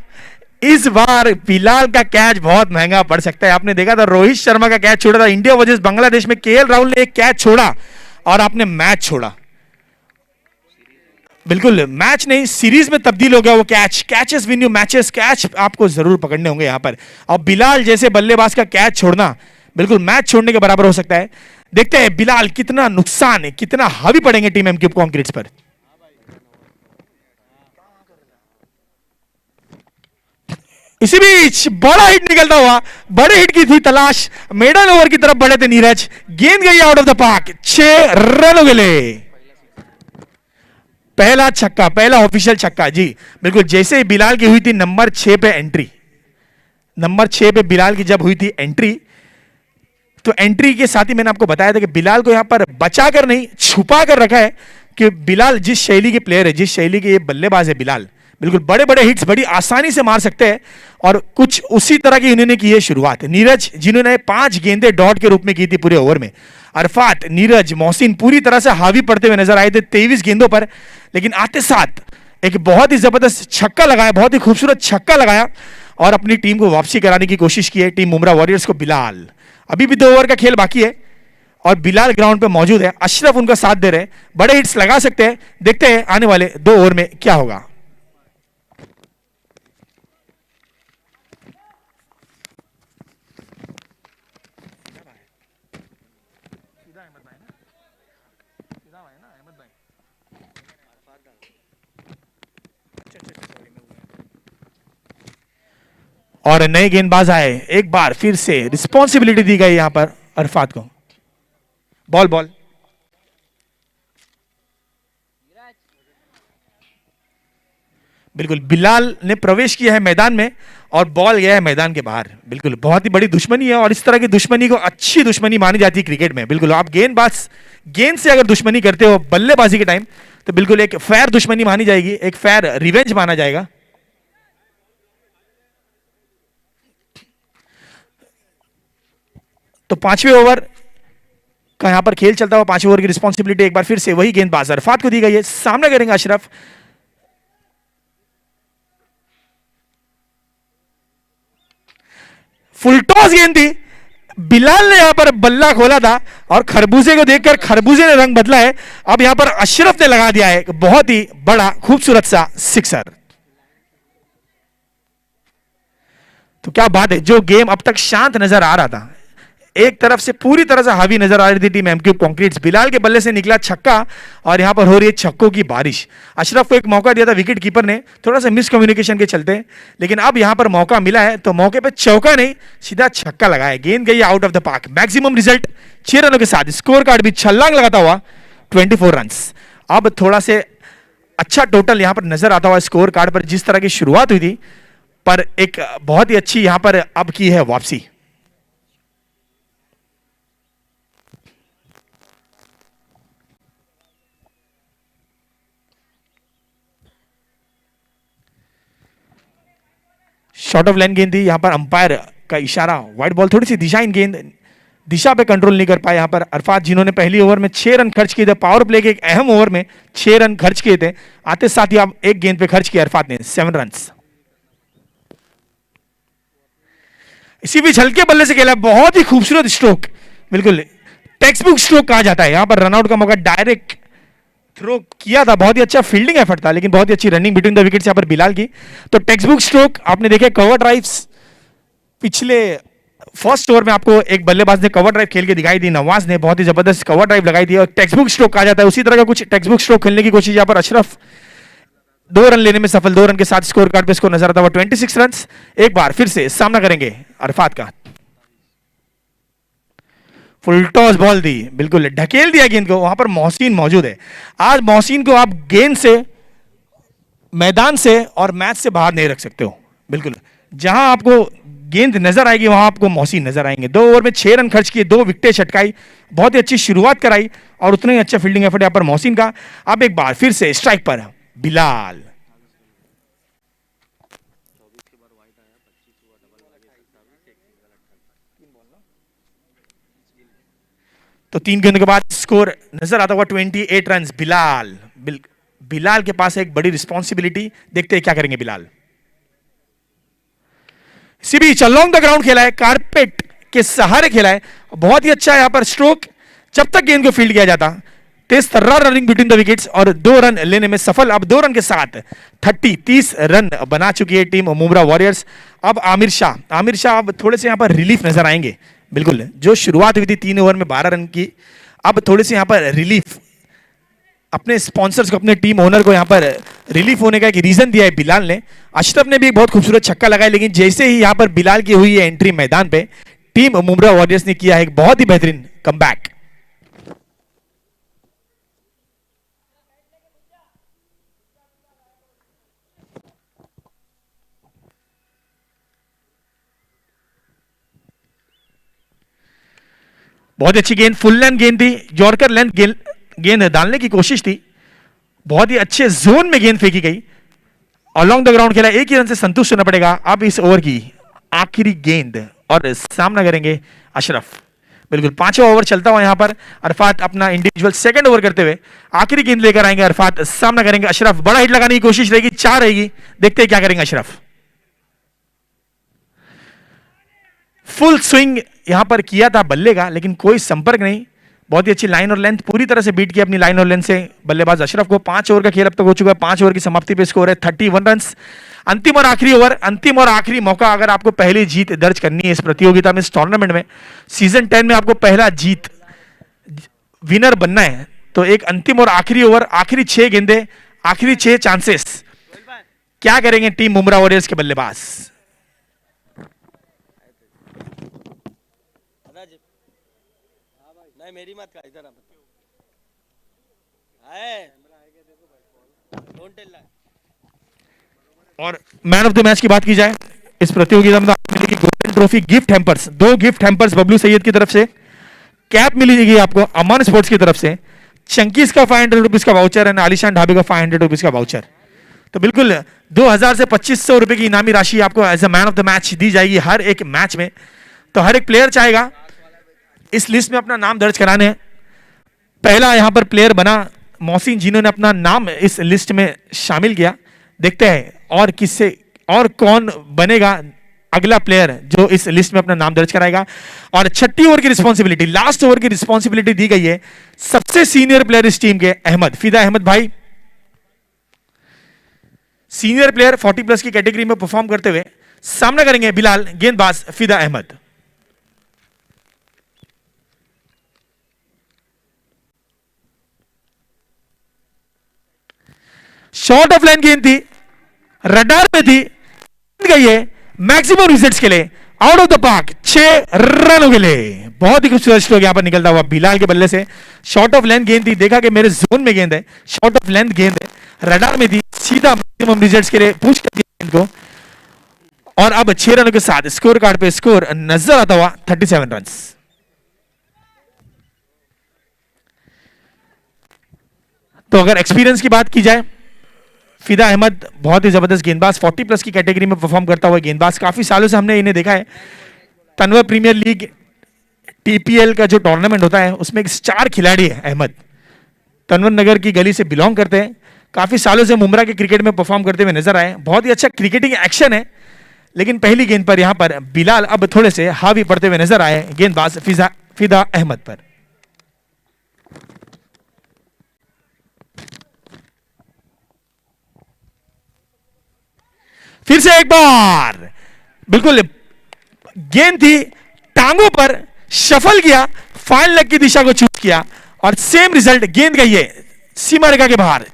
इस बार बिलाल का कैच बहुत महंगा पड़ सकता है। आपने देखा था रोहित शर्मा का कैच छोड़ा था इंडिया वर्सेस बांग्लादेश में, केएल राहुल ने एक कैच छोड़ा और आपने मैच छोड़ा। बिल्कुल मैच नहीं, सीरीज में तब्दील हो गया वो catch. Catches win you matches, catch आपको जरूर पकड़ने होंगे यहां पर। और बिलाल जैसे बल्लेबाज का कैच छोड़ना बिल्कुल मैच छोड़ने के बराबर हो सकता है। देखते हैं बिलाल कितना नुकसान है, कितना हावी पड़ेंगे टीम एमक्यूब कंक्रीट्स पर। इसी बीच बड़ा हिट निकलता हुआ, बड़े हिट की थी तलाश, मिडल ओवर की तरफ बढ़े थे नीरज, गेंद गई आउट ऑफ द पार्क, 6 रनों के लिए। पहला छक्का, पहला ऑफिशियल छक्का जी। बिल्कुल जैसे ही बिलाल की हुई थी नंबर 6 पे एंट्री, नंबर 6 पे बिलाल की जब हुई थी एंट्री, तो एंट्री के साथ ही मैंने आपको बताया था कि बिलाल को यहां पर बचा कर नहीं छुपा कर रखा है कि बिलाल जिस शैली के प्लेयर है, जिस शैली के ये बल्लेबाज है बिलाल, बिल्कुल बड़े बड़े हिट्स बड़ी आसानी से मार सकते हैं और कुछ उसी तरह की इन्होंने की है शुरुआत। नीरज जिन्होंने 5 गेंदें डॉट के रूप में की थी पूरे ओवर में, अरफात, नीरज, मोहसिन पूरी तरह से हावी पड़ते हुए नजर आए थे 23 गेंदों पर, लेकिन आते साथ एक बहुत ही जबरदस्त छक्का लगाया, बहुत ही खूबसूरत छक्का लगाया और अपनी टीम को वापसी कराने की कोशिश की है टीम मुंब्रा वॉरियर्स को। बिलाल, अभी भी 2 ओवर का खेल बाकी है और बिलाल ग्राउंड पे मौजूद है, अशरफ उनका साथ दे रहे हैं, बड़े हिट्स लगा सकते हैं। देखते हैं आने वाले 2 ओवर में क्या होगा। और नए गेंदबाज आए, एक बार फिर से रिस्पॉन्सिबिलिटी दी गई यहां पर अरफात को। बॉल बॉल बिल्कुल बिलाल ने प्रवेश किया है मैदान में और बॉल गया है मैदान के बाहर। बिल्कुल बहुत ही बड़ी दुश्मनी है और इस तरह की दुश्मनी को अच्छी दुश्मनी मानी जाती है क्रिकेट में। बिल्कुल आप गेंद से अगर दुश्मनी करते हो बल्लेबाजी के टाइम तो बिल्कुल एक फेयर दुश्मनी मानी जाएगी, एक फेयर रिवेंज माना जाएगा। तो 5वें ओवर का यहां पर खेल चलता हुआ 5वें ओवर की रिस्पॉन्सिबिलिटी एक बार फिर से वही गेंदबाज अरफात को दी गई है। सामना करेंगे अशरफ। फुल टॉस गेंद थी, बिलाल ने यहां पर बल्ला खोला था और खरबूजे को देखकर खरबूजे ने रंग बदला है। अब यहां पर अशरफ ने लगा दिया है बहुत ही बड़ा खूबसूरत सा सिक्सर। तो क्या बात है, जो गेम अब तक शांत नजर आ रहा था, एक तरफ से पूरी तरह से हावी नजर आ रही थी टीम एमक्यू कंक्रीट्स, बिलाल के बल्ले से निकला छक्का और यहां पर हो रही है छक्कों की बारिश। अशरफ को एक मौका दिया था विकेट कीपर ने, थोड़ा सा मिसकम्युनिकेशन के चलते, लेकिन अब यहां पर मौका मिला है तो मौके पे चौका नहीं सीधा छक्का लगाया, गेंद गई out of the park. Maximum result 6 रनों के साथ, स्कोर कार्ड भी छलांग लगाता हुआ 24 रन। अब थोड़ा से अच्छा टोटल यहां पर नजर आता हुआ स्कोर कार्ड पर, जिस तरह की शुरुआत हुई थी, पर एक बहुत ही अच्छी यहां पर अब की है वापसी। शॉर्ट ऑफ लाइन गेंद थी, यहां पर अंपायर का इशारा, व्हाइट बॉल, थोड़ी सी दिशा इन गेंद दिशा पे कंट्रोल नहीं कर पाए यहां पर अरफात, जिन्होंने पहली ओवर में 6 रन खर्च किए थे। पावर प्ले के एक अहम ओवर में 6 रन खर्च किए थे, आते साथ ही अब एक गेंद पे खर्च किया अरफात ने 7 रन। इसी बीच हल्के बल्ले से खेला, बहुत ही खूबसूरत स्ट्रोक, बिल्कुल टेक्स्ट बुक स्ट्रोक कहा जाता है। यहां पर रनआउट का मौका डायरेक्ट थ्रो किया था, बहुत ही अच्छा फील्डिंग एफर्ट था, लेकिन बहुत ही अच्छी रनिंग बिटवीन द विकेट्स यहां पर बिलाल की। तो टेक्स्ट बुक स्ट्रोक आपने देखे, कवर ड्राइव्स पिछले फर्स्ट ओवर में आपको एक बल्लेबाज ने कवर ड्राइव खेल के दिखाई दी, नवाज ने बहुत ही जबरदस्त कवर ड्राइव लगाई थी और टेक्स्ट बुक स्ट्रोक कहा जाता है। उसी तरह का कुछ टेक्स्ट बुक स्ट्रोक खेलने की कोशिश यहां पर अशरफ 2 रन लेने में सफल, 2 रन के साथ स्कोर कार्ड पे इसको नजर आता हुआ 26 रन। एक बार फिर से सामना करेंगे अरफात का। फुल टॉस बॉल दी, बिल्कुल ढकेल दिया गेंद को, वहां पर मोहसिन मौजूद है। आज मोहसिन को आप गेंद से, मैदान से और मैच से बाहर नहीं रख सकते हो। बिल्कुल जहां आपको गेंद नजर आएगी वहां आपको मोहसिन नजर आएंगे। 2 ओवर में 6 रन खर्च किए, 2 विकेटें छटकाई, बहुत ही अच्छी शुरुआत कराई और उतना ही अच्छा फील्डिंग एफर्ट यहां पर मोहसिन का। अब एक बार फिर से स्ट्राइक पर बिलाल। तो 3 गेंद के बाद स्कोर नजर आता हुआ 28 रन। बिलाल के पास एक बड़ी रिस्पॉन्सिबिलिटी, देखते हैं क्या करेंगे बिलाल। इसी बीच अलोंग द ग्राउंड खेला है, कारपेट के सहारे खेला है, बहुत ही अच्छा यहां पर स्ट्रोक, जब तक गेंद को फील्ड किया जाता, तेज तर्रार रनिंग बिटवीन द विकेट्स और 2 रन लेने में सफल। अब 2 रन के साथ 30 रन बना चुकी है टीम मुंब्रा वॉरियर्स। अब आमिर शाह अब थोड़े से यहां पर रिलीफ नजर आएंगे। बिल्कुल जो शुरुआत हुई थी 3 ओवर में 12 रन की, अब थोड़ी सी यहां पर रिलीफ, अपने स्पॉन्सर्स को, अपने टीम ओनर को यहां पर रिलीफ होने का एक रीजन दिया है बिलाल ने। अशरफ ने भी एक बहुत खूबसूरत छक्का लगाया, लेकिन जैसे ही यहां पर बिलाल की हुई है एंट्री मैदान पे, टीम मुंब्रा वॉरियर्स ने किया है एक बहुत ही बेहतरीन कमबैक। बहुत अच्छी गेंद, फुल लेंथ गेंद थी, यॉर्कर लेंथ गेंद डालने की कोशिश थी, बहुत ही अच्छे जोन में गेंद फेंकी गई, अलॉन्ग द ग्राउंड खेला, एक ही रन से संतुष्ट होना पड़ेगा। अब इस ओवर की आखिरी गेंद और सामना करेंगे अशरफ। बिल्कुल पांचवा ओवर चलता हुआ यहां पर अरफात अपना इंडिविजुअल सेकंड ओवर करते हुए आखिरी गेंद लेकर आएंगे अरफात, सामना करेंगे अशरफ। बड़ा हिट लगाने की कोशिश रहेगी, चार रहेगी, देखते हैं क्या करेंगे अशरफ। फुल स्विंग यहां पर किया था बल्ले का, लेकिन कोई संपर्क नहीं। बहुत ही अच्छी लाइन और लेंथ, पूरी तरह से बीट किया अपनी लाइन और लेंथ से बल्लेबाज अशरफ को। 5 ओवर का खेल अब तक हो चुका है, 5 ओवर की समाप्ति पे स्कोर है 31 रन। अंतिम और आखिरी ओवर, अंतिम और आखिरी मौका, अगर आपको पहली जीत दर्ज करनी है इस प्रतियोगिता में, इस टूर्नामेंट में, सीजन 10 में आपको पहला जीत विनर बनना है, तो एक अंतिम और आखिरी ओवर, आखिरी 6 गेंदे, आखिरी 6 चांसेस। क्या करेंगे टीम मुम्बरा वॉरियर्स के बल्लेबाज? नहीं मेरी मत का इधर है, डोंट टेल दैट। और मैन ऑफ द मैच की बात की जाए इस प्रतियोगिता में, तो आपको मिलेगी golden trophy, gift hampers, 2 gift hampers Bablu Syed की तरफ से, कैप मिलेगी आपको अमन स्पोर्ट्स की तरफ से, चंकीस का 500 रुपीज का वाउचर एंड आलिशान ढाबे का 500 रुपीज का वाउचर। तो बिल्कुल 2000 से 2500 रुपए की इनामी राशि आपको as a man of the match दी जाएगी हर एक मैच में। तो हर एक प्लेयर चाहेगा इस लिस्ट में अपना नाम दर्ज कराने। पहला यहां पर प्लेयर बना मोहसिन, जिन्होंने अपना नाम इस लिस्ट में शामिल किया। देखते हैं और किससे और कौन बनेगा अगला प्लेयर जो इस लिस्ट में अपना नाम दर्ज कराएगा। और छठी ओवर की रिस्पॉन्सिबिलिटी, लास्ट ओवर की रिस्पॉन्सिबिलिटी दी गई है सबसे सीनियर प्लेयर इस टीम के, अहमद, फिदा अहमद भाई। सीनियर प्लेयर 40 प्लस की कैटेगरी में परफॉर्म करते हुए सामना करेंगे बिलाल, गेंदबाज फिदा अहमद। शॉर्ट ऑफ लाइन गेंद थी, रडार में थी, गई है मैक्सिमम रिजल्ट्स के लिए, आउट ऑफ द पार्क, 6 रनों के लिए। बहुत ही खूबसूरत स्ट्रोक यहां पर निकलता हुआ बिलाल के बल्ले से। शॉर्ट ऑफ लाइन गेंद थी, देखा कि मेरे जोन में गेंद है, शॉर्ट ऑफ लेंथ गेंद है, रडार में थी, सीधा मैक्सिमम रिजल्ट्स के लिए पुश कर दिया गेंद को। और अब 6 रनों के साथ स्कोर कार्ड पे स्कोर नजर आता हुआ 37 रन। तो अगर एक्सपीरियंस की बात की जाए, फिदा अहमद बहुत ही जबरदस्त गेंदबाज, 40 प्लस की कैटेगरी में परफॉर्म करता हुआ गेंदबाज, काफी सालों से हमने इन्हें देखा है। तनवर प्रीमियर लीग टीपीएल का जो टूर्नामेंट होता है उसमें एक स्टार खिलाड़ी है अहमद, तनवर नगर की गली से बिलोंग करते हैं, काफी सालों से मुम्बरा के क्रिकेट में परफॉर्म करते हुए नजर आए। बहुत ही अच्छा क्रिकेटिंग एक्शन है, लेकिन पहली गेंद पर यहां पर बिलाल अब थोड़े से हावी पड़ते हुए नजर आए गेंदबाज फिदा अहमद पर। फिर से एक बार बिल्कुल गेंद थी टांगों पर, शफल किया, फाइन लेग की दिशा को चूज किया और सेम रिजल्ट, गेंद गई है सीमा रेखा के बाहर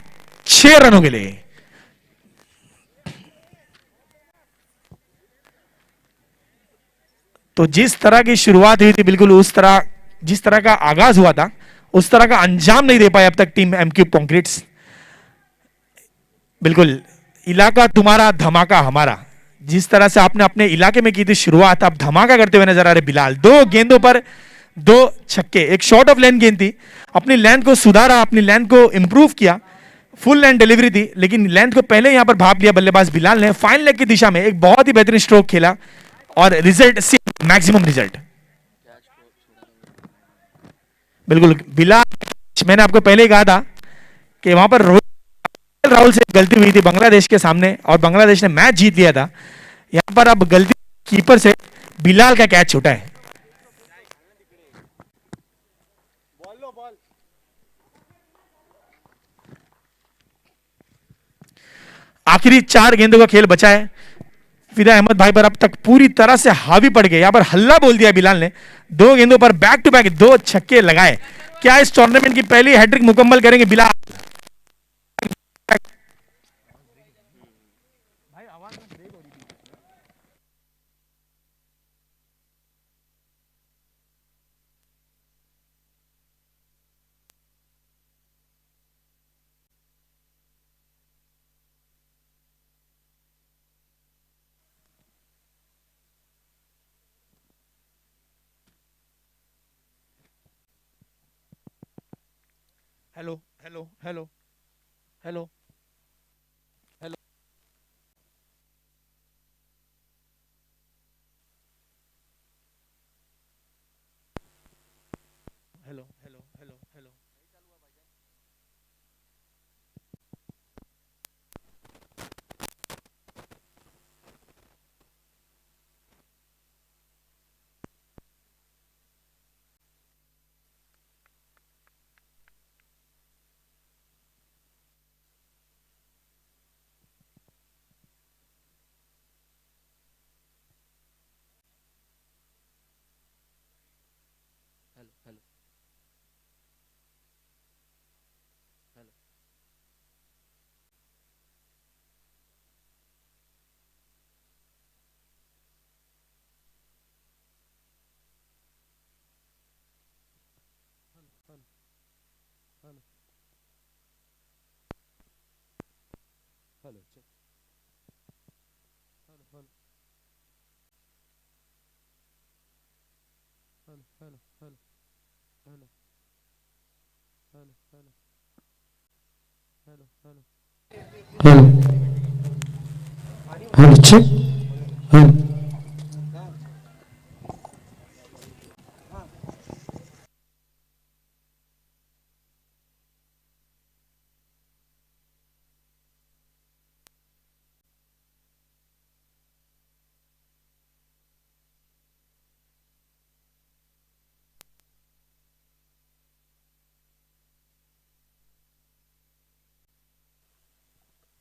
6 रनों के लिए। तो जिस तरह की शुरुआत हुई थी, बिल्कुल उस तरह, जिस तरह का आगाज हुआ था उस तरह का अंजाम नहीं दे पाए अब तक टीम एमक्यू कॉन्क्रीट्स। बिल्कुल इलाका तुम्हारा धमाका हमारा, जिस तरह से आपने अपने इलाके में की थी शुरुआत, आप धमाका करते हुए नजर आ रहे बिलाल। 2 गेंदों पर 2 छक्के, एक शॉर्ट ऑफ लेंथ गेंद थी, अपनी लेंथ को सुधारा, अपनी लेंथ को इंप्रूव किया, फुल लेंथ डिलीवरी थी, लेकिन लेंथ को पहले यहां पर भाप लिया बल्लेबाज बिलाल ने। फाइन लेग की दिशा में एक बहुत ही बेहतरीन स्ट्रोक खेला और रिजल्ट मैक्सिमम रिजल्ट। बिल्कुल बिलाल, मैंने आपको पहले ही कहा था कि वहां पर राहुल से गलती हुई थी बांग्लादेश के सामने और बांग्लादेश ने मैच जीत लिया था। यहां पर अब गलती कीपर से बिलाल का कैच छूटा है। आखिरी 4 गेंदों का खेल बचा है। फिदा अहमद भाई पर अब तक पूरी तरह से हावी पड़ गए, यहां पर हल्ला बोल दिया बिलाल ने। 2 गेंदों पर बैक टू बैक 2 छक्के लगाए। क्या इस टूर्नामेंट की पहली हैट्रिक मुकम्मल करेंगे Bilal? Hello hello hello hello hello hello hello hello hello hello hello hello hello hello hello check hello hello hello hello hello hello hello hello hello hello hello hello check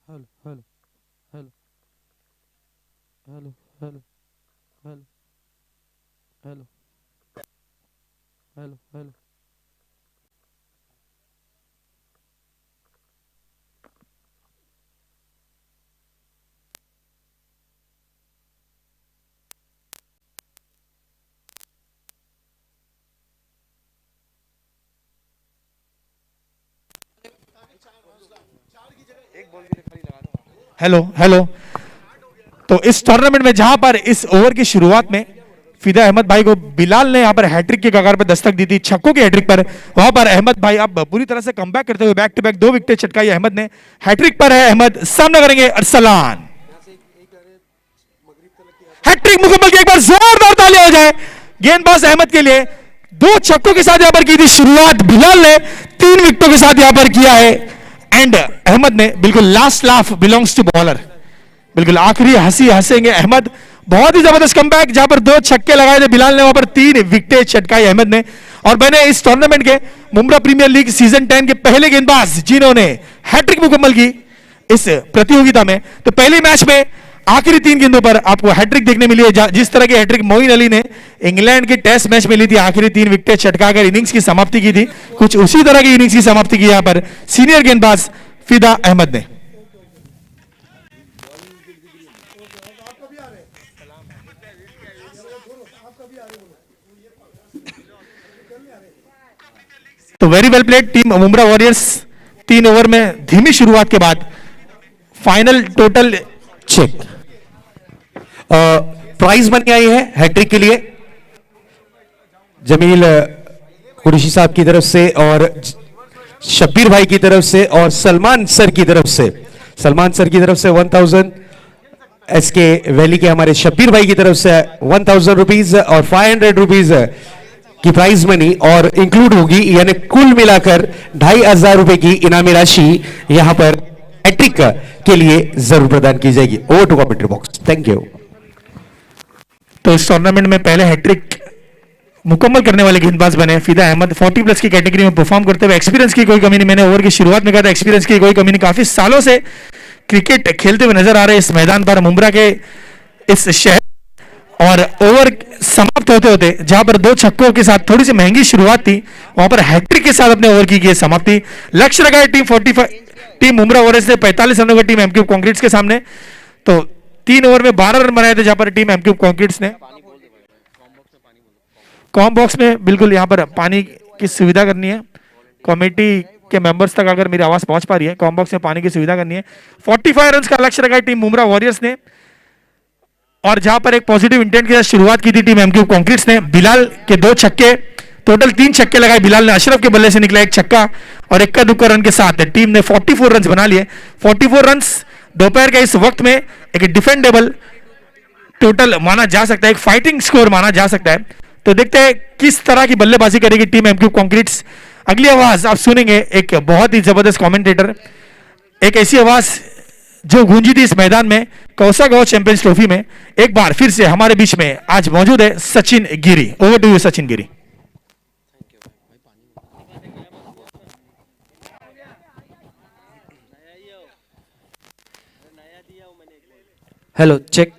hello hello hello hello hello hello hello hello hello hello hello hello तो इस tournament में जहां पर इस over की शुरुआत में फिदा अहमद भाई को बिलाल ने यहां पर हैट्रिक के कगार पर दस्तक दी थी, छक्कों की हैट्रिक पर। वहां पर अहमद भाई अब पूरी तरह से कमबैक करते हुए बैक टू बैक 2 विकेटें चटकाई अहमद ने। हैट्रिक पर है अहमद, सामना करेंगे अरसलान। हैट्रिक मुकम्मल की, एक बार जोरदार तालियां हो जाए गेंदबाज अहमद के लिए। 2 छक्कों के साथ यहां पर की थी शुरुआत बिलाल ने, 3 विकेटों के साथ यहां पर किया है एंड अहमद ने। बिल्कुल last laugh belongs to bowler, बिल्कुल आखिरी हंसी हंसेंगे अहमद। बहुत ही जबरदस्त कमबैक, जहां पर 2 छक्के लगाए थे बिलाल ने, वहां पर 3 विकेटें चटकाई अहमद ने और बने इस टूर्नामेंट के मुंब्रा प्रीमियर लीग सीजन 10 के पहले गेंदबाज जिन्होंने हैट्रिक मुकम्मल की इस प्रतियोगिता में। तो पहले मैच में आखिरी 3 गेंदों पर आपको हैट्रिक देखने मिली है, जिस तरह की हैट्रिक मोइन अली ने इंग्लैंड के टेस्ट मैच में ली थी, आखिरी 3 विकेटें चटकाकर इनिंग्स की समाप्ति की थी। कुछ उसी तरह की इनिंग्स की समाप्ति की यहां पर सीनियर गेंदबाज फिदा अहमद ने। तो very well played team Mumbra warriors. 3 over में धीमी शुरुआत के बाद फाइनल टोटल चेक प्राइज बन के आई है हैट्रिक के लिए जमील कुरैशी साहब की तरफ से और शब्बीर भाई की तरफ से और सलमान सर की तरफ से। सलमान सर की तरफ से 1000, एसके वैली के हमारे शब्बीर भाई की तरफ से 1000 रुपीज और 500 रुपीज की प्राइज मनी और इंक्लूड होगी, यानी कुल मिलाकर 2500 रुपए की इनामी राशि यहां पर हैट्रिक के लिए जरूर प्रदान की जाएगी। Over to commentary box, thank you. तो इस टूर्नामेंट में पहले हैट्रिक मुकम्मल करने वाले गेंदबाज बने फिदा अहमद। 40 प्लस की कैटेगरी में परफॉर्म करते हुए एक्सपीरियंस की कोई कमी नहीं, मैंने ओवर की शुरुआत में कहा था एक्सपीरियंस की कोई कमी नहीं। काफी सालों से क्रिकेट खेलते हुए नजर आ रहे इस मैदान पर मुंब्रा के इस शहर। और ओवर समाप्त होते होते जहां पर 2 छक्कों के साथ थोड़ी सी महंगी शुरुआत थी, वहां पर हैट्रिक के साथ अपने ओवर की समाप्ति। लक्ष्य रखा है टीम 45, टीम मुंब्रा वॉरियर्स ने 45 रनों का टीम एमक्यूब कंक्रीट्स के सामने। तो 3 ओवर में 12 रन बनाए थे, जहां पर टीम एमक्यूब कंक्रीट्स ने कॉम बॉक्स में बिल्कुल यहां पर पानी की सुविधा करनी है। कमेटी के मेंबर्स तक अगर मेरी आवाज पहुंच पा रही है, कॉम बॉक्स में पानी की सुविधा करनी है। 45 रन का लक्ष्य रखा है टीम मुंब्रा वॉरियर्स ने और जहां पर एक पॉजिटिव इंटेंट के साथ शुरुआत की थी टीम एमक्यूब कंक्रीट्स ने। बिलाल के 2 छक्के टोटल 3 छक्के लगाए बिलाल ने, अशरफ के बल्ले से निकला एक छक्का और इक्का दुक्का रन के साथ टीम ने 44 रन बना लिए। 44 रन दोपहर के इस वक्त में एक डिफेंडेबल टोटल माना जा सकता है, एक फाइटिंग स्कोर माना जा सकता है। तो देखते हैं किस तरह की बल्लेबाजी करेगी टीम एमक्यू कंक्रीट्स। अगली आवाज आप सुनेंगे एक बहुत ही जबरदस्त कमेंटेटर, एक ऐसी आवाज जो गूंजी थी इस मैदान में कौसा गांव चैंपियंस ट्रॉफी में। एक बार फिर से हमारे बीच में आज मौजूद है Sachin Giri. Over to you Sachin Giri. Hello check.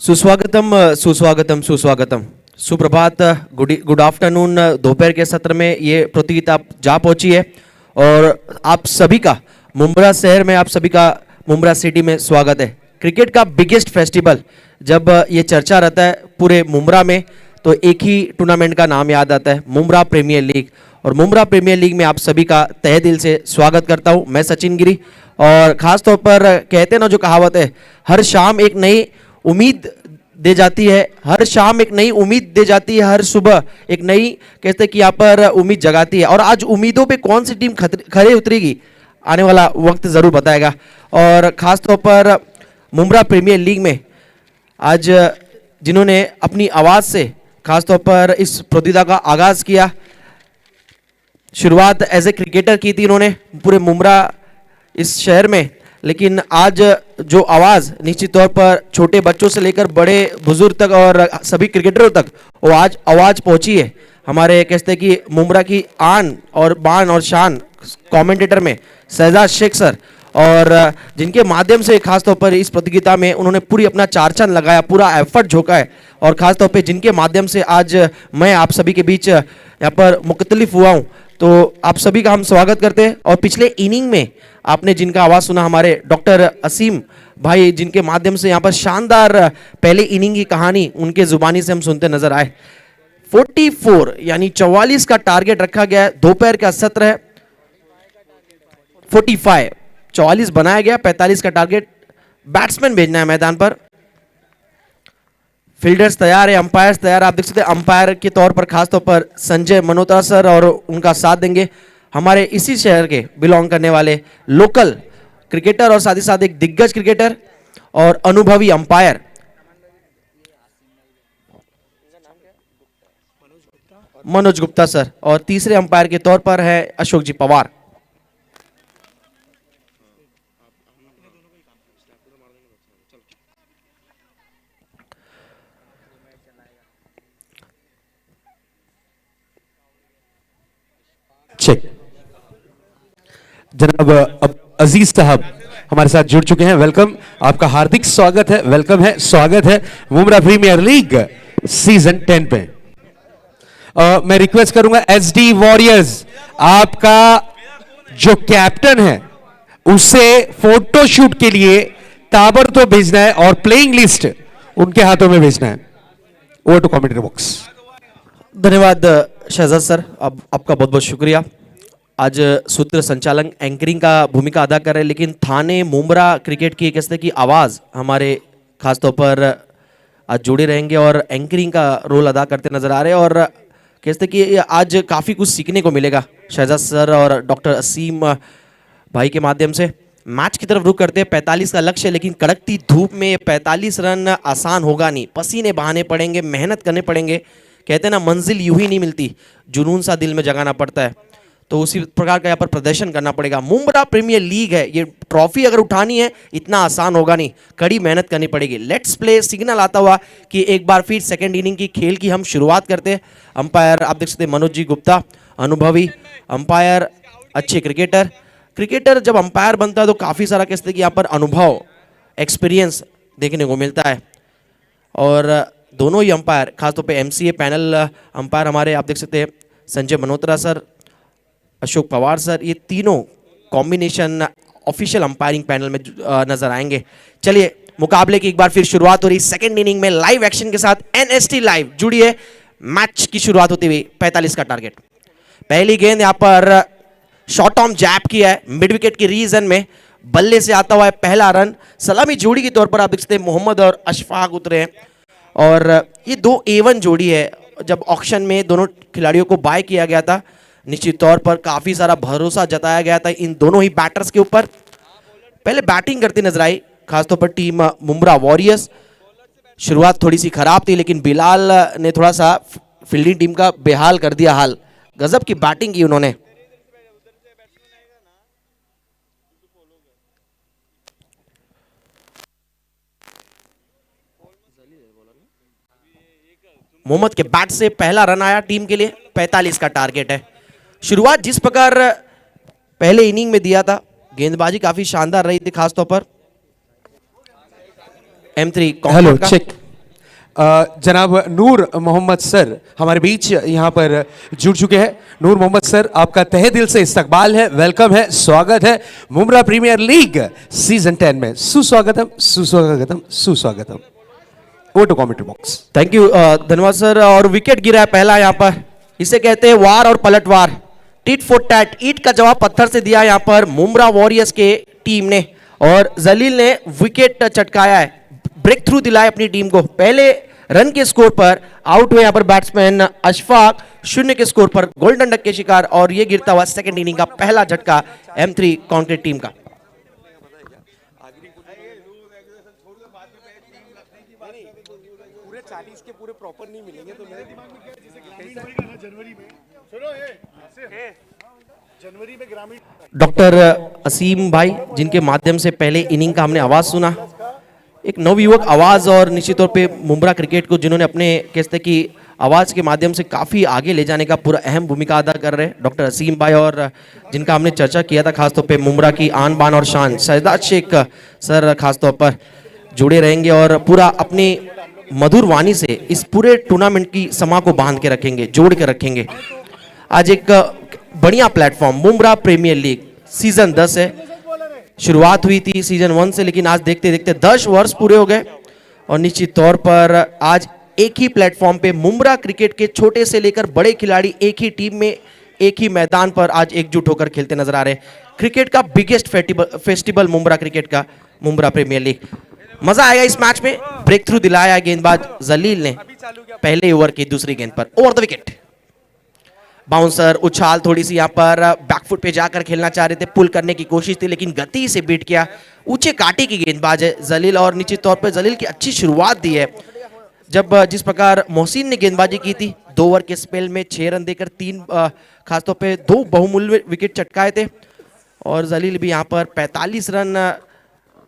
सुस्वागतम सुस्वागतम सुस्वागतम, सुप्रभात, गुड आफ्टरनून। दोपहर के सत्र में ये प्रतियोगिता जा पहुंची है और आप सभी का मुंब्रा शहर में, आप सभी का मुंब्रा सिटी में स्वागत है। क्रिकेट का बिगेस्ट फेस्टिवल, जब ये चर्चा रहता है पूरे मुंब्रा में तो एक ही टूर्नामेंट का नाम याद आता है, मुंब्रा प्रीमियर लीग। और मुंब्रा प्रीमियर लीग में आप सभी का तहे दिल से स्वागत करता हूं मैं सचिन गिरी। और ख़ास तौर पर कहते हैं ना जो कहावत है, हर शाम एक नई उम्मीद दे जाती है, हर शाम एक नई उम्मीद दे जाती है, हर सुबह एक नई कहते हैं कि यहाँ पर उम्मीद जगाती है। और आज उम्मीदों पे कौन सी टीम खरे उतरेगी आने वाला वक्त ज़रूर बताएगा। और ख़ास तौर पर मुंब्रा प्रीमियर लीग में आज जिन्होंने अपनी आवाज़ से ख़ास तौर पर इस प्रतियोगिता का आगाज़ किया, शुरुआत एज ए क्रिकेटर की थी इन्होंने पूरे मुंब्रा इस शहर में, लेकिन आज जो आवाज़ निश्चित तौर पर छोटे बच्चों से लेकर बड़े बुजुर्ग तक और सभी क्रिकेटरों तक वो आज आवाज़ पहुंची है। हमारे कहते हैं कि मुंब्रा की आन और बान और शान कमेंटेटर में शहजाद शेख सर, और जिनके माध्यम से खास तौर पर इस प्रतियोगिता में उन्होंने पूरी अपना चार चांद लगाया, पूरा एफर्ट झोंका है। और ख़ास तौर पे जिनके माध्यम से आज मैं आप सभी के बीच यहाँ पर मुख्तलिफ हुआ हूँ, तो आप सभी का हम स्वागत करते हैं। और पिछले इनिंग में आपने जिनका आवाज़ सुना, हमारे डॉक्टर असीम भाई, जिनके माध्यम से यहाँ पर शानदार पहले इनिंग की कहानी उनके ज़ुबानी से हम सुनते नजर आए। 44 यानी 44 का टारगेट रखा गया है। दोपहर का सत्र है, 44 बनाया गया, 45 का टारगेट। बैट्समैन भेजना है मैदान पर, फील्डर्स तैयार है, अंपायर्स तैयार है। आप देख सकते हैं अंपायर के तौर पर खास तौर पर संजय मनोत्रा सर और उनका साथ देंगे, हमारे इसी शहर के बिलोंग करने वाले लोकल क्रिकेटर और साथ ही साथ एक दिग्गज क्रिकेटर और अनुभवी अंपायर मनोज गुप्ता सर, और तीसरे अंपायर के तौर पर है अशोक जी पवार। चेक। जनाब अब अजीज साहब हमारे साथ जुड़ चुके हैं, वेलकम, आपका हार्दिक स्वागत है, वेलकम है, स्वागत है मुंब्रा प्रीमियर लीग सीजन 10 पे। मैं रिक्वेस्ट करूंगा एसडी वॉरियर्स, आपका जो कैप्टन है उसे फोटो शूट के लिए ताबड़तोड़ भेजना है और प्लेइंग लिस्ट उनके हाथों में भेजना है। Over to commentary box. धन्यवाद शहजाद सर, अब आपका बहुत बहुत शुक्रिया। आज सूत्र संचालन एंकरिंग का भूमिका अदा कर रहे हैं, लेकिन थाने मुंब्रा क्रिकेट की कहते की आवाज़ हमारे खास तौर पर आज जुड़े रहेंगे और एंकरिंग का रोल अदा करते नजर आ रहे हैं। और कहते कि आज काफ़ी कुछ सीखने को मिलेगा शहजाद सर और डॉक्टर असीम भाई के माध्यम से। मैच की तरफ रुख करते हैं, 45 का लक्ष्य, लेकिन कड़कती धूप में 45 रन आसान होगा नहीं, पसीने बहाने पड़ेंगे, मेहनत करने पड़ेंगे। कहते हैं ना मंजिल यूं ही नहीं मिलती, जुनून सा दिल में जगाना पड़ता है, तो उसी प्रकार का यहाँ पर प्रदर्शन करना पड़ेगा। मुंब्रा प्रीमियर लीग है, ये ट्रॉफी अगर उठानी है इतना आसान होगा नहीं, कड़ी मेहनत करनी पड़ेगी। लेट्स प्ले सिग्नल आता हुआ कि एक बार फिर सेकंड इनिंग की खेल की हम शुरुआत करते हैं। अंपायर आप देख सकते हैं मनोज जी गुप्ता, अनुभवी अंपायर, अच्छे क्रिकेटर जब अंपायर बनता है तो काफ़ी सारा कहते हैं कि यहाँ पर अनुभव, एक्सपीरियंस देखने को मिलता है। और दोनों ही अंपायर, खासतौर पे एमसीए पैनल अंपायर हमारे आप देख सकते हैं संजय मनोत्रा सर, अशोक पवार सर, ये तीनों कॉम्बिनेशन ऑफिशियल अंपायरिंग पैनल में नजर आएंगे। चलिए मुकाबले की एक बार फिर शुरुआत हो रही सेकंड इनिंग में लाइव एक्शन के साथ। एनएसटी लाइव जुड़िए, मैच की शुरुआत होती हुई 45 का टारगेट। पहली गेंद यहाँ पर शॉर्ट आर्म जैब किया है मिड विकेट की रीजन में, बल्ले से आता हुआ है पहला रन। सलामी जोड़ी के तौर पर आप देख सकते हैं मोहम्मद और अशफाक उतरे हैं और ये दो A1 जोड़ी है। जब ऑक्शन में दोनों खिलाड़ियों को बाय किया गया था, निश्चित तौर पर काफी सारा भरोसा जताया गया था इन दोनों ही बैटर्स के ऊपर। पहले बैटिंग करती नजर आई खासतौर पर टीम मुंब्रा वॉरियर्स। शुरुआत थोड़ी सी खराब थी, लेकिन बिलाल ने थोड़ा सा फील्डिंग टीम का बेहाल कर दिया हाल। गजब की बैटिंग की उन्होंने। मोहम्मद के बैट से पहला रन आया टीम के लिए, 45 का टारगेट है। शुरुआत जिस प्रकार पहले इनिंग में दिया था, गेंदबाजी काफी शानदार रही थी खासतौर पर। M3 hello check. जनाब नूर मोहम्मद सर हमारे बीच यहाँ पर जुड़ चुके हैं। नूर मोहम्मद सर, आपका तहे दिल से इस्तकबाल है, वेलकम है, स्वागत है मुंब्रा प्रीमियर लीग सीजन 10 में। सुस्वागतम सुस्वागतम सुस्वागतम। Over to commentary box. Thank you धन्यवाद सर। और विकेट गिरा है पहला यहाँ पर। इसे कहते हैं वार और पलटवार, टिट फॉर टैट। ईट का जवाब पत्थर से दिया यहाँ पर मुंब्रा वॉरियर्स के टीम ने, और जलील ने विकेट चटकाया है, ब्रेक थ्रू दिलाया अपनी टीम को। पहले रन के स्कोर पर आउट हुए यहाँ पर बैट्समैन अशफाक, 0 के स्कोर पर गोल्डन डक के शिकार। और ये गिरता हुआ सेकंड इनिंग का पहला झटका M3 कांक्रीट टीम का। डॉक्टर असीम भाई, जिनके माध्यम से पहले इनिंग का हमने आवाज सुना, एक नवयुवक आवाज, और निश्चित तौर पे मुंब्रा क्रिकेट को जिन्होंने अपने कहते की आवाज के माध्यम से काफी आगे ले जाने का पूरा अहम भूमिका अदा कर रहे हैं डॉक्टर असीम भाई, और जिनका हमने चर्चा किया था खासतौर पे मुंब्रा की आन बान और शान शहजाद शेख सर खासतौर पर जुड़े रहेंगे और पूरा अपनी मधुर वाणी से इस पूरे टूर्नामेंट की समा को बांध के रखेंगे, जोड़ के रखेंगे। आज एक बढ़िया platform Mumbra premier league season 10 है। शुरुआत हुई थी सीजन 1 से, लेकिन आज देखते देखते 10 वर्ष पूरे हो गए, और निश्चित तौर पर आज एक ही प्लेटफॉर्म पे मुंब्रा क्रिकेट के छोटे से लेकर बड़े खिलाड़ी एक ही टीम में एक ही मैदान पर आज एकजुट होकर खेलते नजर आ रहे हैं। क्रिकेट का बिगेस्ट फेस्टिवल मुंब्रा क्रिकेट का मुंब्रा प्रीमियर लीग। मजा आएगा इस मैच में। ब्रेक थ्रू दिलाया गेंदबाज जलील ने पहले ओवर की दूसरी गेंद पर, ओवर द विकेट। बाउंसर उछाल थोड़ी सी यहाँ पर बैकफुट पे जाकर खेलना चाह रहे थे, पुल करने की कोशिश थी, लेकिन गति से बीट किया। ऊंचे काटे की गेंदबाज है जलील, और निश्चित तौर पर जलील की अच्छी शुरुआत दी है। जब जिस प्रकार मोहसिन ने गेंदबाजी की थी, 2 ओवर के स्पेल में 6 रन देकर 3 खासतौर पे 2 बहुमूल्य विकेट चटकाए थे, और जलील भी यहाँ पर 45 रन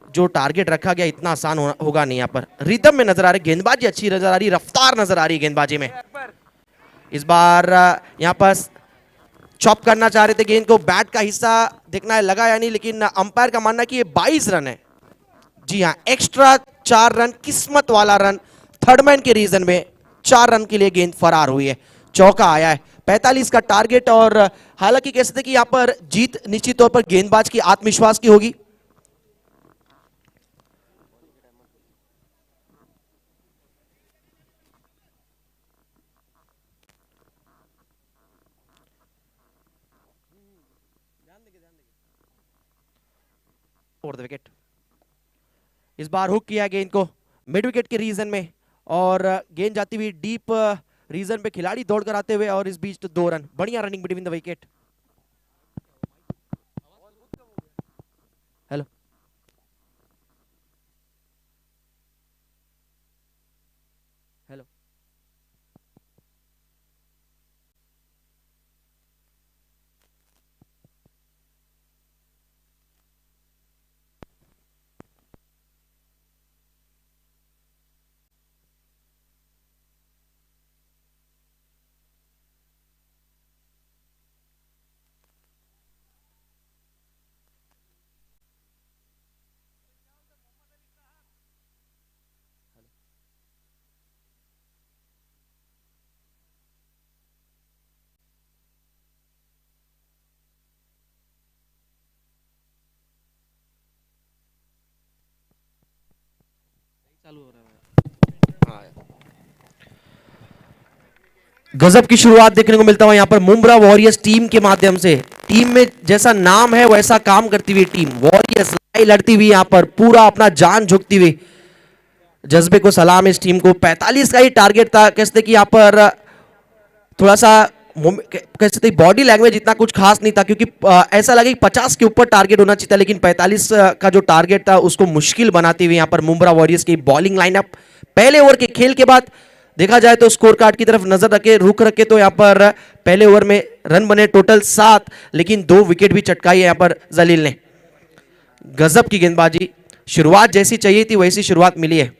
जो टारगेट रखा गया, इतना आसान होगा नहीं। यहाँ पर रिदम में नजर आ रही, गेंदबाजी अच्छी नजर आ रही, रफ्तार नजर आ रही है गेंदबाजी में। इस बार यहाँ पर चॉप करना चाह रहे थे गेंद को, बैट का हिस्सा देखना है लगा या नहीं, लेकिन अंपायर का मानना है कि ये 22 रन है। जी हाँ, एक्स्ट्रा 4 रन, किस्मत वाला रन। थर्ड मैन के रीजन में 4 रन के लिए गेंद फरार हुई है, चौका आया है। 45 का टारगेट, और हालांकि कह सकते कि यहाँ पर जीत निश्चित तौर पर गेंदबाज की आत्मविश्वास की होगी। Over the wicket. इस बार हुक किया गेंद को मिड विकेट के रीजन में, और गेंद जाती हुई डीप रीजन पे, खिलाड़ी दौड़कर आते हुए, और इस बीच तो 2 रन। बढ़िया running between the wicket. Hello hello गजब की शुरुआत देखने को मिलता हुआ यहाँ पर मुंब्रा वॉरियर्स टीम के माध्यम से। टीम में जैसा नाम है वैसा काम करती हुई टीम वॉरियर्स लड़ती हुई यहाँ पर पूरा अपना जान झोंकती हुई। जज्बे को सलाम इस टीम को। 45 का ही टारगेट था। कहते कि यहाँ पर थोड़ा सा कैसे थे बॉडी लैंग्वेज इतना कुछ खास नहीं था, क्योंकि ऐसा लगे कि 50 के ऊपर टारगेट होना चाहिए था, लेकिन 45 का जो टारगेट था उसको मुश्किल बनाते हुए यहाँ पर मुंब्रा वॉरियर्स की बॉलिंग लाइनअप पहले ओवर के खेल के बाद देखा जाए तो स्कोर कार्ड की तरफ नजर रखे रुख रखे तो यहाँ पर पहले ओवर में रन बने टोटल 7, लेकिन 2 विकेट भी चटकाई है यहाँ पर जलील ने। गजब की गेंदबाजी, शुरुआत जैसी चाहिए थी वैसी शुरुआत मिली है।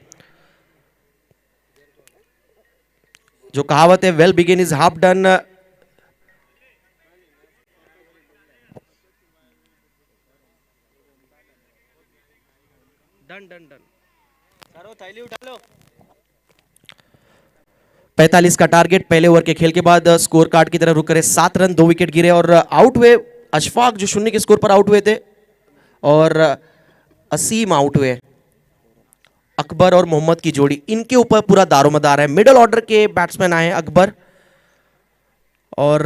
जो कहावत है well begin is half done, done done done करो, थैली उठा लो। 45 का टारगेट पहले ओवर के खेल के बाद स्कोर कार्ड की तरफ रुक करे। 7 रन 2 विकेट गिरे और आउट हुए अशफाक जो 0 के स्कोर पर आउट हुए थे, और असीम आउट हुए। अकबर और मोहम्मद की जोड़ी, इनके ऊपर पूरा दारोमदार है। मिडिल ऑर्डर के बैट्समैन आए अकबर, और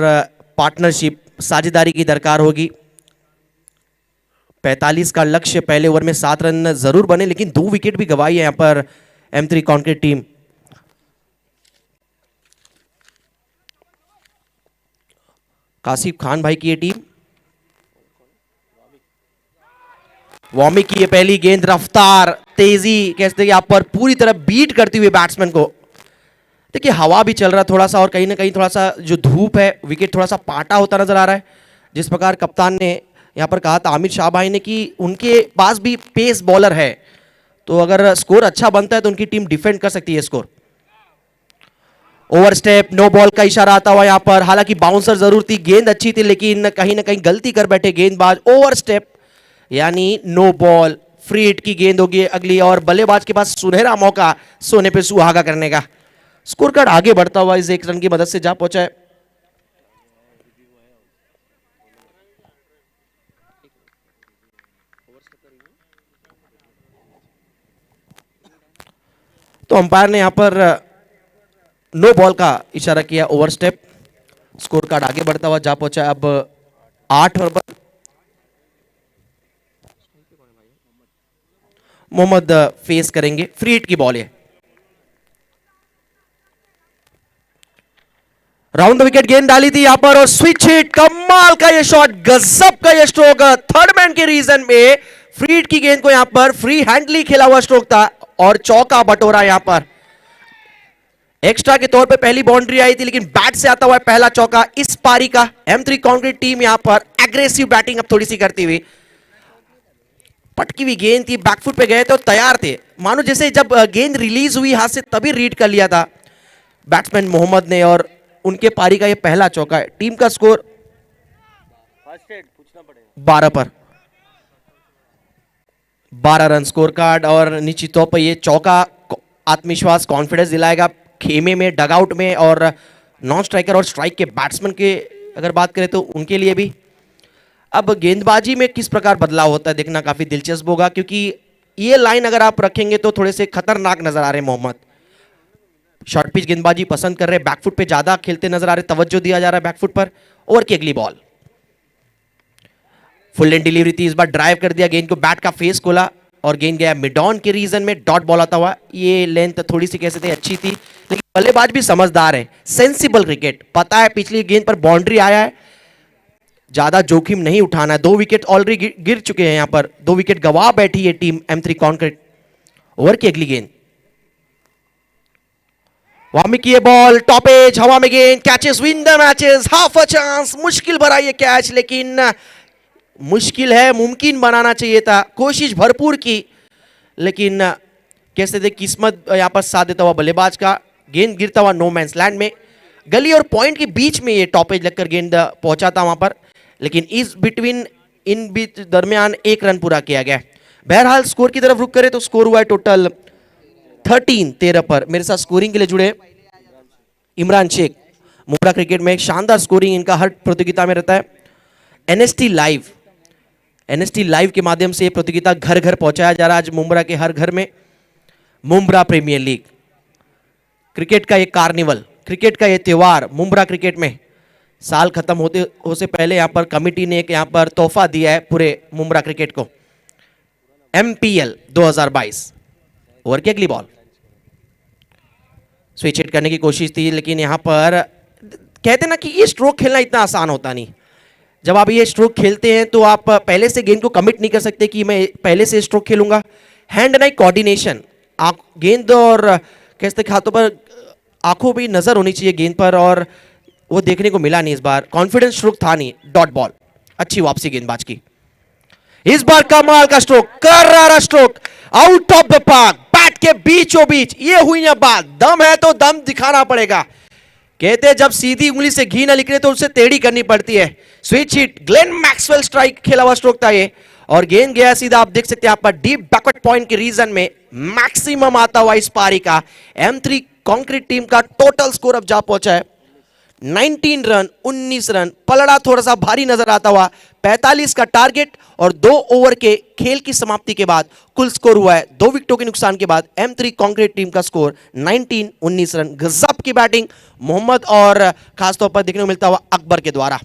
पार्टनरशिप साझेदारी की दरकार होगी। 45 का लक्ष्य, पहले ओवर में 7 रन जरूर बने, लेकिन 2 विकेट भी गंवाई है यहां पर M3 concrete team. Kashif Khan भाई की ये टीम। वॉमी की ये पहली गेंद, रफ्तार तेजी कहते हैं यहां पर पूरी तरह बीट करती हुई बैट्समैन को। देखिए हवा भी चल रहा थोड़ा सा, और कहीं ना कहीं थोड़ा सा जो धूप है विकेट थोड़ा सा पाटा होता नजर आ रहा है। जिस प्रकार कप्तान ने यहाँ पर कहा था आमिर शाह भाई ने कि उनके पास भी पेस बॉलर है, तो अगर स्कोर अच्छा बनता है तो उनकी टीम डिफेंड कर सकती है score. Over step, no ball का इशारा आता हुआ यहाँ पर। हालांकि बाउंसर जरूर थी, गेंद अच्छी थी, लेकिन कहीं ना कहीं गलती कर बैठे गेंदबाज। ओवर स्टेप यानी नो बॉल, फ्री हिट की गेंद होगी अगली, और बल्लेबाज के पास सुनहरा मौका सोने पे सुहागा करने का। स्कोर कार्ड आगे बढ़ता हुआ इस 1 रन की मदद से जा पहुंचा है। तो अंपायर ने यहां पर नो बॉल का इशारा किया, ओवर स्टेप। स्कोर कार्ड आगे बढ़ता हुआ जा पहुंचा। अब 8 ओवर पर मोहम्मद फेस करेंगे, फ्री हिट की बॉल है। राउंड द विकेट गेंद डाली थी यहां पर, और स्विच हिट, कमाल का ये शॉट, गजब का ये स्ट्रोक। थर्ड मैन के रीजन में फ्री हिट की गेंद को यहां पर फ्री हैंडली खेला हुआ स्ट्रोक था, और चौका बटोरा यहां पर। एक्स्ट्रा के तौर पे पहली बाउंड्री आई थी, लेकिन बैट से आता हुआ पहला चौका इस पारी का। M3 कॉन्क्रीट टीम यहां पर एग्रेसिव बैटिंग अब थोड़ी सी करती हुई। पटकी हुई गेंद थी, बैकफुट पे गए थे और तैयार थे, मानो जैसे जब गेंद रिलीज हुई हाथ से तभी रीड कर लिया था बैट्समैन मोहम्मद ने, और उनके पारी का ये पहला चौका है। टीम का स्कोर 12 पर 12 रन स्कोर कार्ड, और निश्चित तौर पर ये चौका आत्मविश्वास कॉन्फिडेंस दिलाएगा खेमे में, डगआउट में, और नॉन स्ट्राइकर और स्ट्राइक के बैट्समैन के अगर बात करें तो उनके लिए भी। अब गेंदबाजी में किस प्रकार बदलाव होता है देखना काफी दिलचस्प होगा, क्योंकि ये लाइन अगर आप रखेंगे तो थोड़े से खतरनाक नजर आ रहे हैं मोहम्मद। शॉर्ट पिच गेंदबाजी पसंद कर रहे हैं, बैकफुट पे ज्यादा खेलते नजर आ रहे, तवज्जो दिया जा रहा है बैकफुट पर। ओवर की अगली बॉल, फुल लेंथ डिलीवरी थी, इस बार ड्राइव कर दिया गेंद को, बैट का फेस खोला और गेंद गया मिड ऑन के रीजन में, डॉट बॉल आता हुआ। ये लेंथ थोड़ी सी कैसे थे अच्छी थी, लेकिन बल्लेबाज भी समझदार है, सेंसिबल क्रिकेट, पता है पिछली गेंद पर बाउंड्री आया है, ज्यादा जोखिम नहीं उठाना है। 2 विकेट ऑलरेडी गिर चुके हैं यहां पर, 2 विकेट गवा बैठी है टीम M3 कॉन्क्रीट। ओवर की अगली गेंद, वामी की बॉल, टॉप एज, हवा में गेंद, catches win the matches, half a chance. मुश्किल भरा ये कैच, लेकिन मुश्किल है, मुमकिन बनाना चाहिए था, कोशिश भरपूर की, लेकिन कैसे थे किस्मत यहां पर साथ देता हुआ बल्लेबाज का। गेंद गिरता हुआ नो मैंस लैंड में, गली और पॉइंट के बीच में ये टॉप एज लगकर गेंद पहुंचा था वहां पर, लेकिन इस बिटवीन इन बीच दरमियान 1 रन पूरा किया गया। बहरहाल स्कोर की तरफ रुक करें तो स्कोर हुआ है टोटल 13 पर। मेरे साथ स्कोरिंग के लिए जुड़े इमरान शेख। मुंब्रा क्रिकेट में एक शानदार स्कोरिंग इनका हर प्रतियोगिता में रहता है। NST लाइव के माध्यम से ये प्रतियोगिता घर घर पहुंचाया जा रहा है आज मुंब्रा के हर घर में। मुंब्रा प्रीमियर लीग, क्रिकेट का ये कार्निवल, क्रिकेट का ये त्योहार मुंब्रा क्रिकेट में। साल खत्म हो से पहले यहाँ पर कमिटी ने एक यहाँ पर तोहफा दिया है पूरे मुंब्रा क्रिकेट को, MPL 2022। ओवर की अगली बॉल, स्विच हिट करने की कोशिश थी, लेकिन यहाँ पर कहते ना कि ये स्ट्रोक खेलना इतना आसान होता नहीं। जब आप ये स्ट्रोक खेलते हैं तो आप पहले से गेंद को कमिट नहीं कर सकते कि मैं पहले से स्ट्रोक खेलूंगा। हैंड एंड आई कोऑर्डिनेशन, आप गेंद और कैसे हाथों पर आंखों भी नजर होनी चाहिए गेंद पर, और वो देखने को मिला नहीं इस बार। कॉन्फिडेंस स्ट्रोक था नहीं। डॉट बॉल, अच्छी वापसी गेंदबाज की। इस बार कमाल का स्ट्रोक, करारा stroke, out of the park, bat के बीचों बीच। ये हुई ना बात, दम है तो दम दिखाना पड़ेगा। कहते हैं जब सीधी उंगली से घी ना निकले तो उससे टेढ़ी करनी पड़ती है। Switch hit, Glenn Maxwell strike खेला हुआ स्ट्रोक था ये, और गेंद गया सीधा, आप देख सकते हैं यहाँ पर डीप बैकवर्ड पॉइंट के रीजन में मैक्सिमम आता हुआ इस पारी का। M3 कंक्रीट टीम का टोटल स्कोर अब जा पहुंचा है 19 रन, 19 रन। पलड़ा थोड़ा सा भारी नजर आता हुआ, 45 का टारगेट, और 2 ओवर के खेल की समाप्ति के बाद कुल स्कोर हुआ है 2 विकेटों के नुकसान के बाद M3 कंक्रीट टीम का स्कोर 19, 19 रन। गजब की बैटिंग मोहम्मद और खासतौर पर देखने को मिलता हुआ अकबर के द्वारा।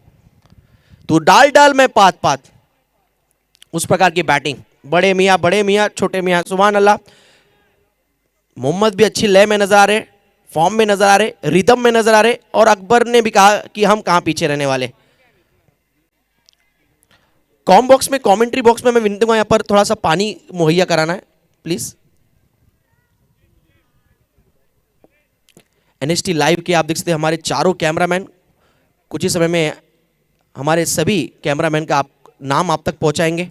तो डाल डाल में पात पात, उस प्रकार की बैटिंग। बड़े मियाँ छोटे मियाँ, सुभान अल्लाह। मोहम्मद भी अच्छी लय में नजर आ रहे, फॉर्म में नजर आ रहे, रिदम में नजर आ रहे, और अकबर ने भी कहा कि हम कहां पीछे रहने वाले। कॉम बॉक्स में, कमेंट्री बॉक्स में मैं विनती करूंगा यहां पर थोड़ा सा पानी मुहैया कराना है प्लीज। NST लाइव के आप देख सकते हैं हमारे चारों कैमरामैन, कुछ ही समय में हमारे सभी कैमरामैन का आप नाम आप तक पहुंचाएंगे।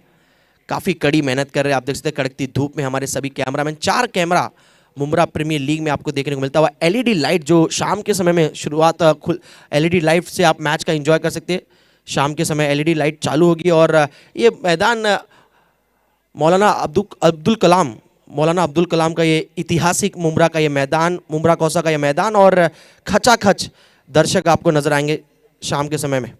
काफी कड़ी मेहनत कर रहे हैं, आप देख सकते हैं कड़कती धूप में हमारे सभी cameraman. 4 camera Mumbra premier league में आपको देखने को मिलता हुआ। LED लाइट जो शाम के समय में शुरुआत, LED लाइट से आप मैच का एंजॉय कर सकते हैं। शाम के समय LED लाइट चालू होगी, और ये मैदान मौलाना अब्दुल कलाम का ये ऐतिहासिक मुंब्रा का ये मैदान, मुंब्रा कौसा का ये मैदान, और खचाखच दर्शक आपको नजर आएंगे शाम के समय में।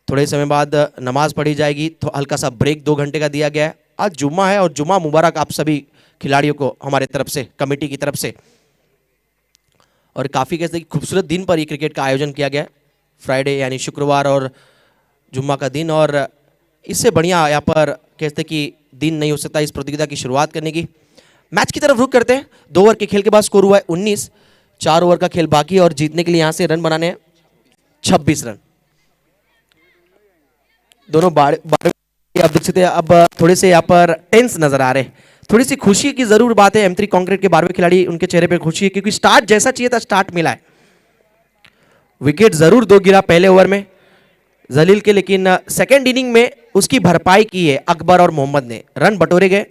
थोड़े समय बाद नमाज पढ़ी जाएगी, तो हल्का सा ब्रेक 2 घंटे का दिया गया है। आज जुम्मा है, और जुम्मा मुबारक आप सभी खिलाड़ियों को हमारे तरफ से, कमेटी की तरफ से। और काफ़ी कैसे खूबसूरत दिन पर ये क्रिकेट का आयोजन किया गया है, फ्राइडे यानी शुक्रवार और जुम्मा का दिन, और इससे बढ़िया यहाँ पर कहते कि दिन नहीं हो सकता इस प्रतियोगिता की शुरुआत करने की। मैच की तरफ रुख करते हैं। 2 ओवर के खेल के बाद स्कोर हुआ है 19, 4 ओवर का खेल बाकी है, और जीतने के लिए यहाँ से रन बनाने हैं 26 रन। दोनों बार आप देख सकते हैं अब थोड़े से यहाँ पर टेंस नजर आ रहे हैं। थोड़ी सी खुशी की जरूर बात है। M3 कंक्रीट के 12वें खिलाड़ी, उनके चेहरे पे खुशी है, क्योंकि स्टार्ट जैसा चाहिए था स्टार्ट मिला है। विकेट जरूर 2 गिरा पहले ओवर में जलील के, लेकिन सेकेंड इनिंग में उसकी भरपाई की है अकबर और मोहम्मद ने। रन बटोरे गए।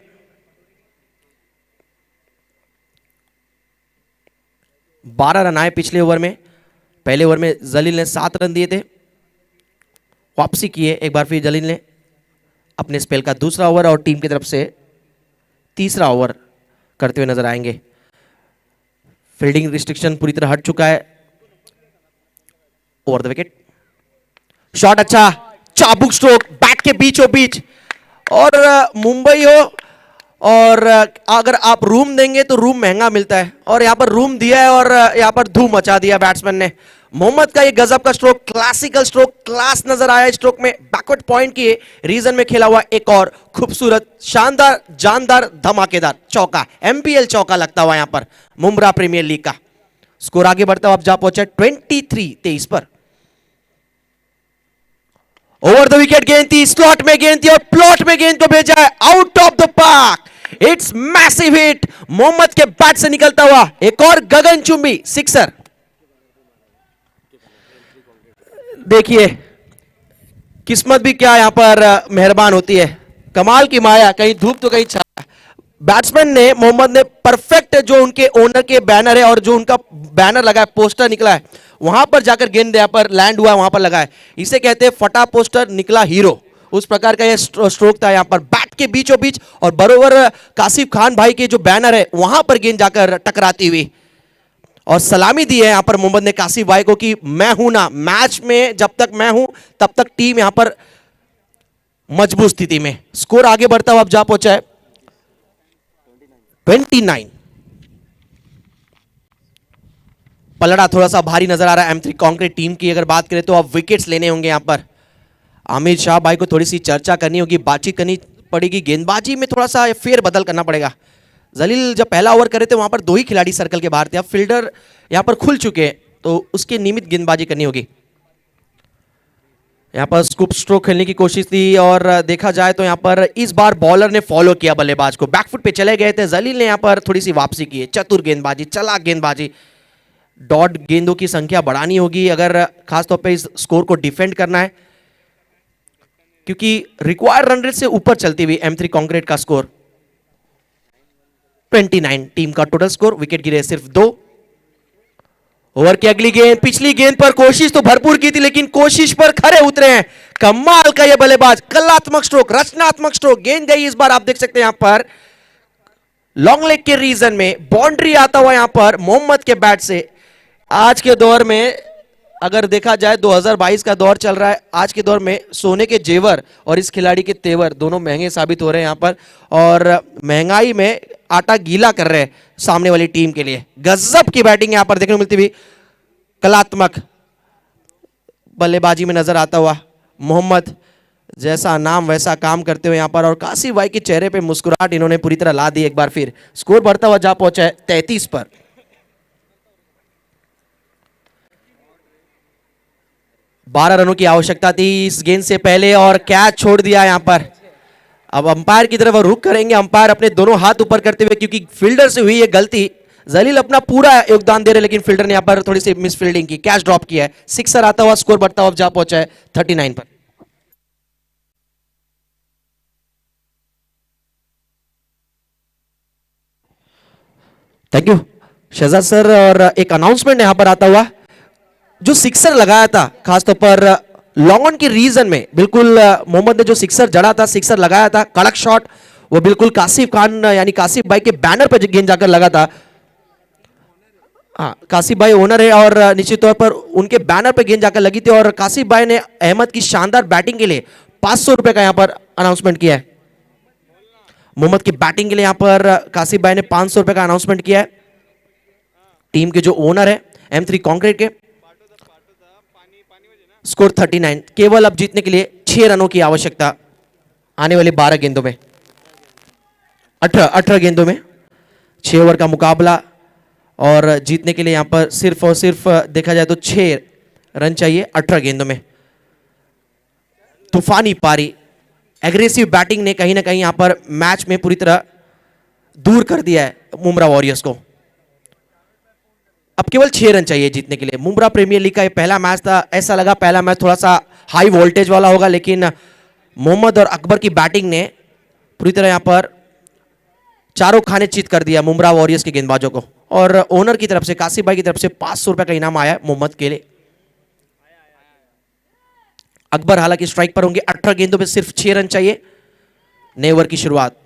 बारह रन आए पिछले ओवर में। पहले ओवर में जलील ने 7 रन दिए थे, वापसी की है एक बार फिर जलील ने अपने स्पेल का दूसरा ओवर, और टीम की तरफ से तीसरा ओवर करते हुए नजर आएंगे। फील्डिंग रिस्ट्रिक्शन पूरी तरह हट चुका है। ओवर द विकेट, शॉट अच्छा, चाबुक स्ट्रोक, बैट के बीचों बीच, और मुंबई हो और अगर आप रूम देंगे तो रूम महंगा मिलता है, और यहां पर रूम दिया है और यहां पर धूम मचा दिया बैट्समैन ने। मोहम्मद का ये गजब का स्ट्रोक, क्लासिकल स्ट्रोक, क्लास नजर आया स्ट्रोक में। बैकवर्ड पॉइंट के रीजन में खेला हुआ एक और खूबसूरत, शानदार, जानदार, धमाकेदार चौका, MPL चौका लगता हुआ यहां पर मुंब्रा प्रीमियर लीग का। स्कोर आगे बढ़ता हुआ अब जा पहुंचा 23-23 पर। ओवर द विकेट गेंद थी, स्लॉट में गेंद थी, और प्लॉट में गेंद को भेजा है out of the park. It's massive hit, Mohammed के बैट से निकलता हुआ एक और गगनचुंबी सिक्सर। देखिए किस्मत भी क्या यहां पर मेहरबान होती है, कमाल की माया, कहीं धूप तो कहीं छाया। बैट्समैन ने, मोहम्मद ने परफेक्ट जो उनके ओनर के बैनर है और जो उनका बैनर लगा है, पोस्टर निकला है, वहां पर जाकर गेंद यहाँ पर लैंड हुआ, वहां पर लगा है। इसे कहते हैं फटा पोस्टर निकला हीरो, उस प्रकार का ये स्ट्रोक था यहाँ पर बैट के बीचों बीच, और बरोबर कासिफ खान भाई के जो बैनर है वहां पर गेंद जाकर टकराती हुई, और सलामी दी है यहां पर मोहम्मद ने कासिफ भाई को कि मैं हूं ना, मैच में जब तक मैं हूं तब तक टीम यहां पर मजबूत स्थिति में। स्कोर आगे बढ़ता हुआ अब जा पहुंचा है 29। पलड़ा थोड़ा सा भारी नजर आ रहा है M3 कंक्रीट टीम की। अगर बात करें तो अब विकेट्स लेने होंगे यहां पर। आमिर शाह भाई को थोड़ी सी चर्चा करनी होगी, बातचीत करनी पड़ेगी, गेंदबाजी में थोड़ा सा फेर बदल करना पड़ेगा। जलील जब पहला ओवर करे थे वहां पर 2 ही खिलाड़ी सर्कल के बाहर थे, अब फील्डर यहां पर खुल चुके हैं तो उसके नियमित गेंदबाजी करनी होगी। यहां पर स्कूप स्ट्रोक खेलने की कोशिश थी और देखा जाए तो यहां पर इस बार बॉलर ने फॉलो किया बल्लेबाज को, बैकफुट पे चले गए थे, जलील ने यहां पर थोड़ी सी वापसी की है, चतुर गेंदबाजी, चालाक गेंदबाजी। डॉट गेंदों की संख्या बढ़ानी होगी अगर खासतौर पे इस स्कोर को डिफेंड करना है, क्योंकि रिक्वायर्ड रन रेट से ऊपर चलती हुई M3 कॉन्क्रीट का स्कोर 29 टीम का टोटल स्कोर, विकेट गिरे सिर्फ 2। ओवर की अगली गेंद, पिछली गेंद पर कोशिश तो भरपूर की थी लेकिन कोशिश पर खरे उतरे हैं, कमाल का यह बल्लेबाज, कलात्मक स्ट्रोक, रचनात्मक स्ट्रोक, गेंद गई इस बार आप देख सकते हैं यहां पर लॉन्ग लेग के रीजन में, बाउंड्री आता हुआ यहां पर मोहम्मद के बैट से। आज के दौर में अगर देखा जाए 2022 का दौर चल रहा है, आज के दौर में सोने के जेवर और इस खिलाड़ी के तेवर दोनों महंगे साबित हो रहे हैं यहां पर, और महंगाई में आटा गीला कर रहे हैं सामने वाली टीम के लिए। गजब की बैटिंग यहां पर देखने को मिलती हुई, कलात्मक बल्लेबाजी में नजर आता हुआ मोहम्मद, जैसा नाम वैसा काम करते हुए यहां पर, और कासिफ भाई के चेहरे पे मुस्कुराहट इन्होंने पूरी तरह ला दी एक बार फिर। स्कोर बढ़ता हुआ जा पहुंचा है 33 पर। बारह रनों की आवश्यकता थी इस गेंद से पहले और कैच छोड़ दिया यहां पर। अब अंपायर की तरफ रुख करेंगे, अंपायर अपने दोनों हाथ ऊपर करते हुए, क्योंकि फील्डर से हुई ये गलती, जलील अपना पूरा योगदान दे रहे लेकिन फील्डर ने यहां पर थोड़ी सी मिस फील्डिंग की, कैच ड्रॉप किया है। सिक्सर आता हुआ स्कोर बढ़ता हुआ जा पहुंचा है 39 पर। Thank you Shahzad sir. और एक अनाउंसमेंट यहां पर आता हुआ, जो सिक्सर लगाया था खासतौर पर लॉन्ग ऑन के रीजन में, बिल्कुल मोहम्मद ने जो सिक्सर जड़ा था, सिक्सर लगाया था, कड़क शॉट, वो बिल्कुल कासिफ खान यानी कासिफ भाई के बैनर पर गेंद जाकर लगा था। हाँ, कासिफ भाई ओनर है और निश्चित तौर पर उनके बैनर पर गेंद जाकर लगी थी, और कासिफ भाई ने अहमद की शानदार बैटिंग के लिए 500 रुपए का यहां पर अनाउंसमेंट किया है। मोहम्मद की बैटिंग के लिए यहां पर कासिफ भाई ने 500 रुपए का अनाउंसमेंट किया है। टीम के जो ओनर है M3 कॉन्क्रीट के। स्कोर 39, केवल अब जीतने के लिए 6 रनों की आवश्यकता आने वाले 12 गेंदों में, 18 गेंदों में 6 ओवर का मुकाबला, और जीतने के लिए यहां पर सिर्फ और सिर्फ देखा जाए तो 6 रन चाहिए 18 गेंदों में। तूफानी पारी, एग्रेसिव बैटिंग ने कहीं ना कहीं यहां पर मैच में पूरी तरह दूर कर दिया है मुंब्रा वॉरियर्स को। अब केवल 6 रन चाहिए जीतने के लिए। मुंब्रा प्रीमियर लीग का ये पहला मैच था, ऐसा लगा पहला मैच थोड़ा सा हाई वोल्टेज वाला होगा, लेकिन मोहम्मद और अकबर की बैटिंग ने पूरी तरह यहां पर चारों खाने चित कर दिया मुंब्रा वॉरियर्स के गेंदबाजों को। और ओनर की तरफ से, कासिफ भाई की तरफ से 500 रुपए का इनाम आया मोहम्मद के लिए। अकबर हालांकि स्ट्राइक पर होंगे। 18 गेंदों में सिर्फ 6 रन चाहिए, नए ओवर की शुरुआत।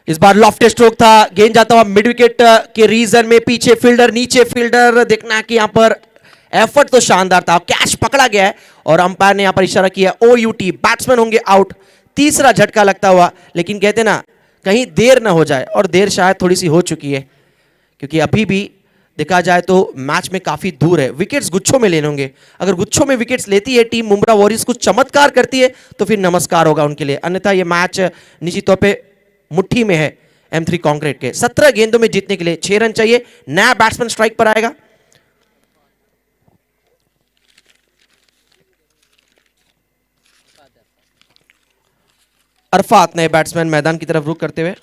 इस बार लॉफ्ट स्ट्रोक था, गेंद जाता हुआ मिड विकेट के रीजन में, पीछे फील्डर नीचे फील्डर, देखना है कि यहां पर एफर्ट तो शानदार था, कैच पकड़ा गया है और अंपायर ने यहां पर इशारा किया OUT, बैट्समैन होंगे आउट। तीसरा झटका लगता हुआ, लेकिन कहते ना कहीं देर ना हो जाए, और देर शायद थोड़ी सी हो चुकी है, क्योंकि अभी भी देखा जाए तो मैच में काफी दूर है। विकेट्स गुच्छों में लेने होंगे, अगर गुच्छों में विकेट्स लेती है टीम मुंब्रा वॉरियर्स, कुछ चमत्कार करती है तो फिर नमस्कार होगा उनके लिए, अन्यथा यह मैच निश्चित तौर पर मुट्ठी में है M3 कॉन्क्रीट के। 17 गेंदों में जीतने के लिए 6 रन चाहिए। नया बैट्समैन स्ट्राइक पर आएगा, अरफात नए बैट्समैन मैदान की तरफ रुख करते हुए।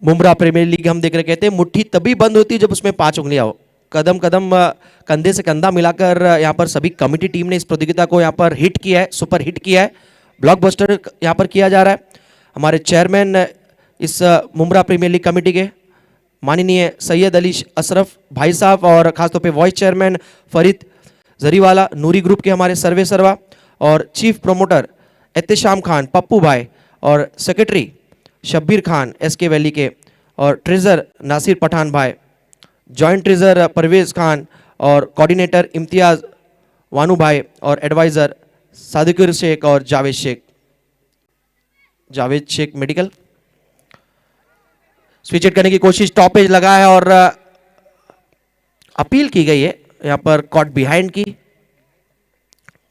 मुंब्रा प्रीमियर लीग हम देख रहे, कहते हैं मुट्ठी तभी बंद होती है जब उसमें 5 उंगलियां हो। कदम कदम कंधे से कंधा मिलाकर यहां पर सभी कमिटी टीम ने इस प्रतियोगिता को यहां पर हिट किया है, सुपर हिट किया है, ब्लॉकबस्टर यहां पर किया जा रहा है। हमारे चेयरमैन इस मुंब्रा प्रीमियर लीग कमेटी के माननीय सैयद अली अशरफ भाई साहब, और खासतौर पे वाइस चेयरमैन फरीद जरीवाला, नूरी ग्रुप के हमारे सर्वे सर्वा, और चीफ प्रमोटर एहतेशाम खान पप्पू भाई, और secretary Shabbir Khan SK valley के, और ट्रेजर नासिर पठान भाई, जॉइंट ट्रेजर परवेज खान, और कोऑर्डिनेटर इम्तियाज वानू भाई, और एडवाइजर सादिकुर शेख और Javed Shaikh medical. Switch hit करने की कोशिश, टॉप एज लगा है और अपील की गई है, यहाँ पर कॉट बिहाइंड की,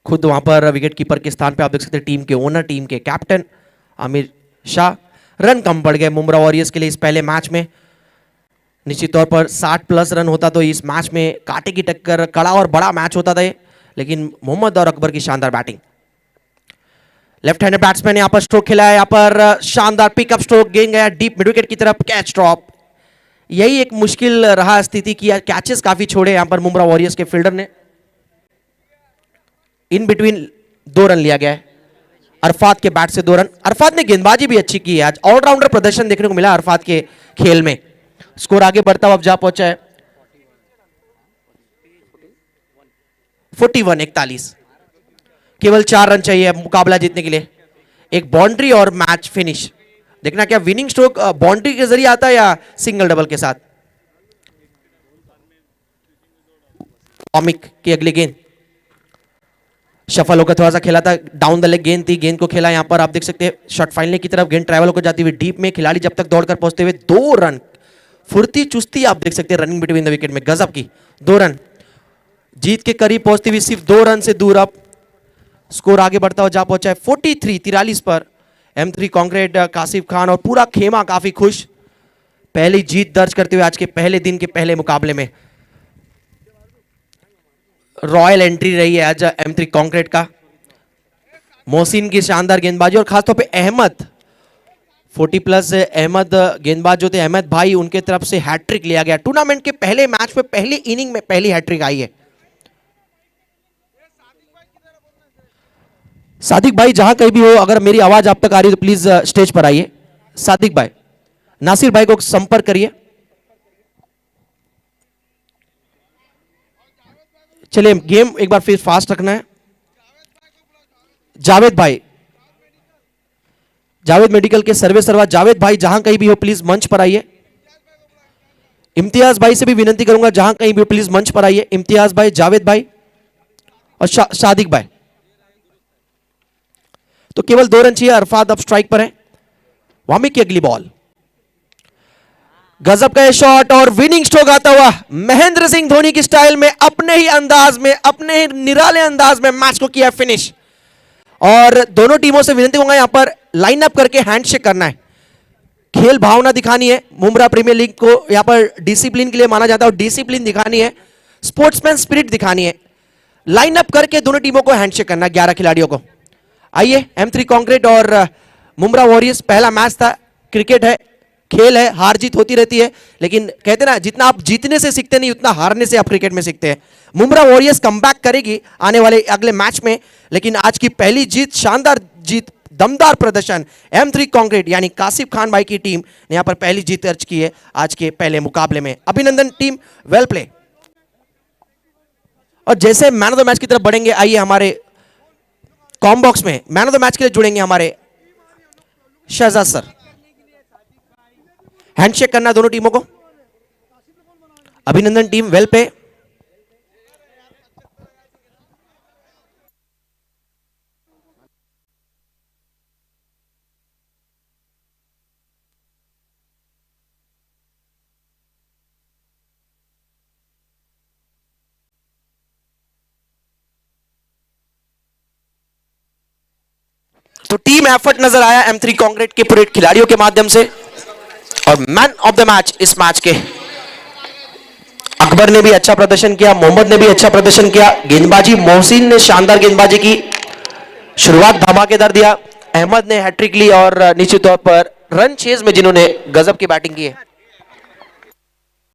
खुद वहां पर विकेट कीपर के स्थान पे आप देख सकते हैं टीम के ओनर, टीम के कैप्टन आमिर शाह। रन कम पड़ गए मुंब्रा वॉरियर्स के लिए इस पहले मैच में। निश्चित तौर पर 60 प्लस रन होता तो इस मैच में कांटे की टक्कर, कड़ा और बड़ा मैच होता था, लेकिन मोहम्मद और अकबर की शानदार बैटिंग। लेफ्ट हैंडेड बैट्समैन यहाँ पर स्ट्रोक खेला है, यहाँ पर शानदार पिकअप स्ट्रोक, गेंद गया डीप मिड विकेट की तरफ, कैच ड्रॉप। यही एक मुश्किल रहा स्थिति की, कैचेस काफी छोड़े यहाँ पर मुंब्रा वॉरियर्स के फील्डर ने। इन बिटवीन 2 रन लिया गया है, अरफात के बैट से 2 रन। अरफात ने गेंदबाजी भी अच्छी की है, आज ऑलराउंडर प्रदर्शन देखने को मिला अरफात के खेल में। स्कोर आगे बढ़ता हुआ अब जा पहुंचा है 41-41। केवल 4 रन चाहिए मुकाबला जीतने के लिए, एक बाउंड्री और मैच फिनिश। देखना क्या विनिंग स्ट्रोक बाउंड्री के जरिए आता है या सिंगल डबल के साथ। कॉमिक की अगली गेंद शफल होकर थोड़ा सा खेला था, डाउन द लेग गेंद थी, गेंद को खेला यहां पर आप देख सकते हैं शॉट फाइनल की तरफ, गेंद ट्रैवल होकर जाती हुई डीप में, खिलाड़ी जब तक दौड़कर पहुंचते हुए 2 रन, फुर्ती चुस्ती आप देख सकते हैं रनिंग बिटवीन द विकेट में, गजब की 2 रन, जीत के करीब पहुंचती हुई सिर्फ 2 रन से दूर। अब स्कोर आगे बढ़ता हुआ जा पहुंचा है 43 पर। M3 कॉन्क्रीट, कासिफ खान और पूरा खेमा काफी खुश, पहली जीत दर्ज करते हुए आज के पहले दिन के पहले मुकाबले में। रॉयल एंट्री रही है आज M3 कॉन्क्रीट का। मोहसिन की शानदार गेंदबाजी और खासतौर पे अहमद 40 प्लस अहमद गेंदबाज जो थे, अहमद भाई, उनके तरफ से हैट्रिक लिया गया। टूर्नामेंट के पहले मैच में पहली इनिंग में पहली हैट्रिक आई है। सादिक भाई जहां कहीं भी हो, अगर मेरी आवाज आप तक आ रही है तो प्लीज स्टेज पर आइए। सादिक भाई, नासिर भाई को संपर्क करिए। चलिए गेम एक बार फिर फास्ट रखना है। जावेद भाई, जावेद मेडिकल के सर्वे सर्वा जावेद भाई जहां कहीं भी हो प्लीज मंच पर आइए। इम्तियाज भाई से भी विनती करूंगा जहां कहीं भी हो प्लीज मंच पर आइए। इम्तियाज भाई, जावेद भाई और सादिक भाई। तो केवल 2 रन चाहिए, अरफात अब स्ट्राइक पर है। वामी की अगली बॉल, गजब का शॉट और विनिंग स्ट्रोक आता हुआ महेंद्र सिंह धोनी की स्टाइल में, अपने ही अंदाज में, अपने ही निराले अंदाज में मैच को किया फिनिश। और दोनों टीमों से विनती करूंगा यहां पर लाइन अप करके हैंडशेक करना है, खेल भावना दिखानी है। मुंब्रा प्रीमियर लीग को यहां पर डिसिप्लिन के लिए माना जाता है और डिसिप्लिन दिखानी है, स्पोर्ट्समैन स्पिरिट दिखानी है। लाइन अप करके दोनों टीमों को हैंडशेक करना है, 11 खिलाड़ियों को। आइए, M3 कॉन्क्रीट और मुंब्रा वॉरियर्स, पहला मैच था, क्रिकेट है, खेल है, हार जीत होती रहती है, लेकिन कहते ना जितना आप जीतने से सीखते नहीं उतना हारने से आप क्रिकेट में सीखते हैं। मुंब्रा वॉरियर्स कमबैक करेगी आने वाले अगले मैच में, लेकिन आज की पहली जीत, शानदार जीत, दमदार प्रदर्शन M3 कॉन्क्रीट यानी कासिफ खान भाई की टीम ने यहां पर पहली जीत दर्ज की है आज के पहले मुकाबले में। अभिनंदन टीम, वेल प्ले। और जैसे मैन ऑफ द मैच की तरफ बढ़ेंगे, आइए हमारे कॉम बॉक्स में मैन ऑफ द मैच के लिए जुड़ेंगे हमारे शहजाद सर। हैंडशेक करना दोनों टीमों को। अभिनंदन टीम, वेल पे। तो टीम एफर्ट नजर आया M3 कॉन्क्रीट के पूरे खिलाड़ियों के माध्यम से। और मैन ऑफ द मैच इस मैच के अकबर ने भी अच्छा प्रदर्शन किया, मोहम्मद ने भी अच्छा प्रदर्शन किया, गेंदबाजी मोहसिन ने शानदार गेंदबाजी की, शुरुआत धमाकेदार दिया, अहमद ने हैट्रिक ली और निश्चित तौर पर रन चेज में जिन्होंने गजब की बैटिंग की है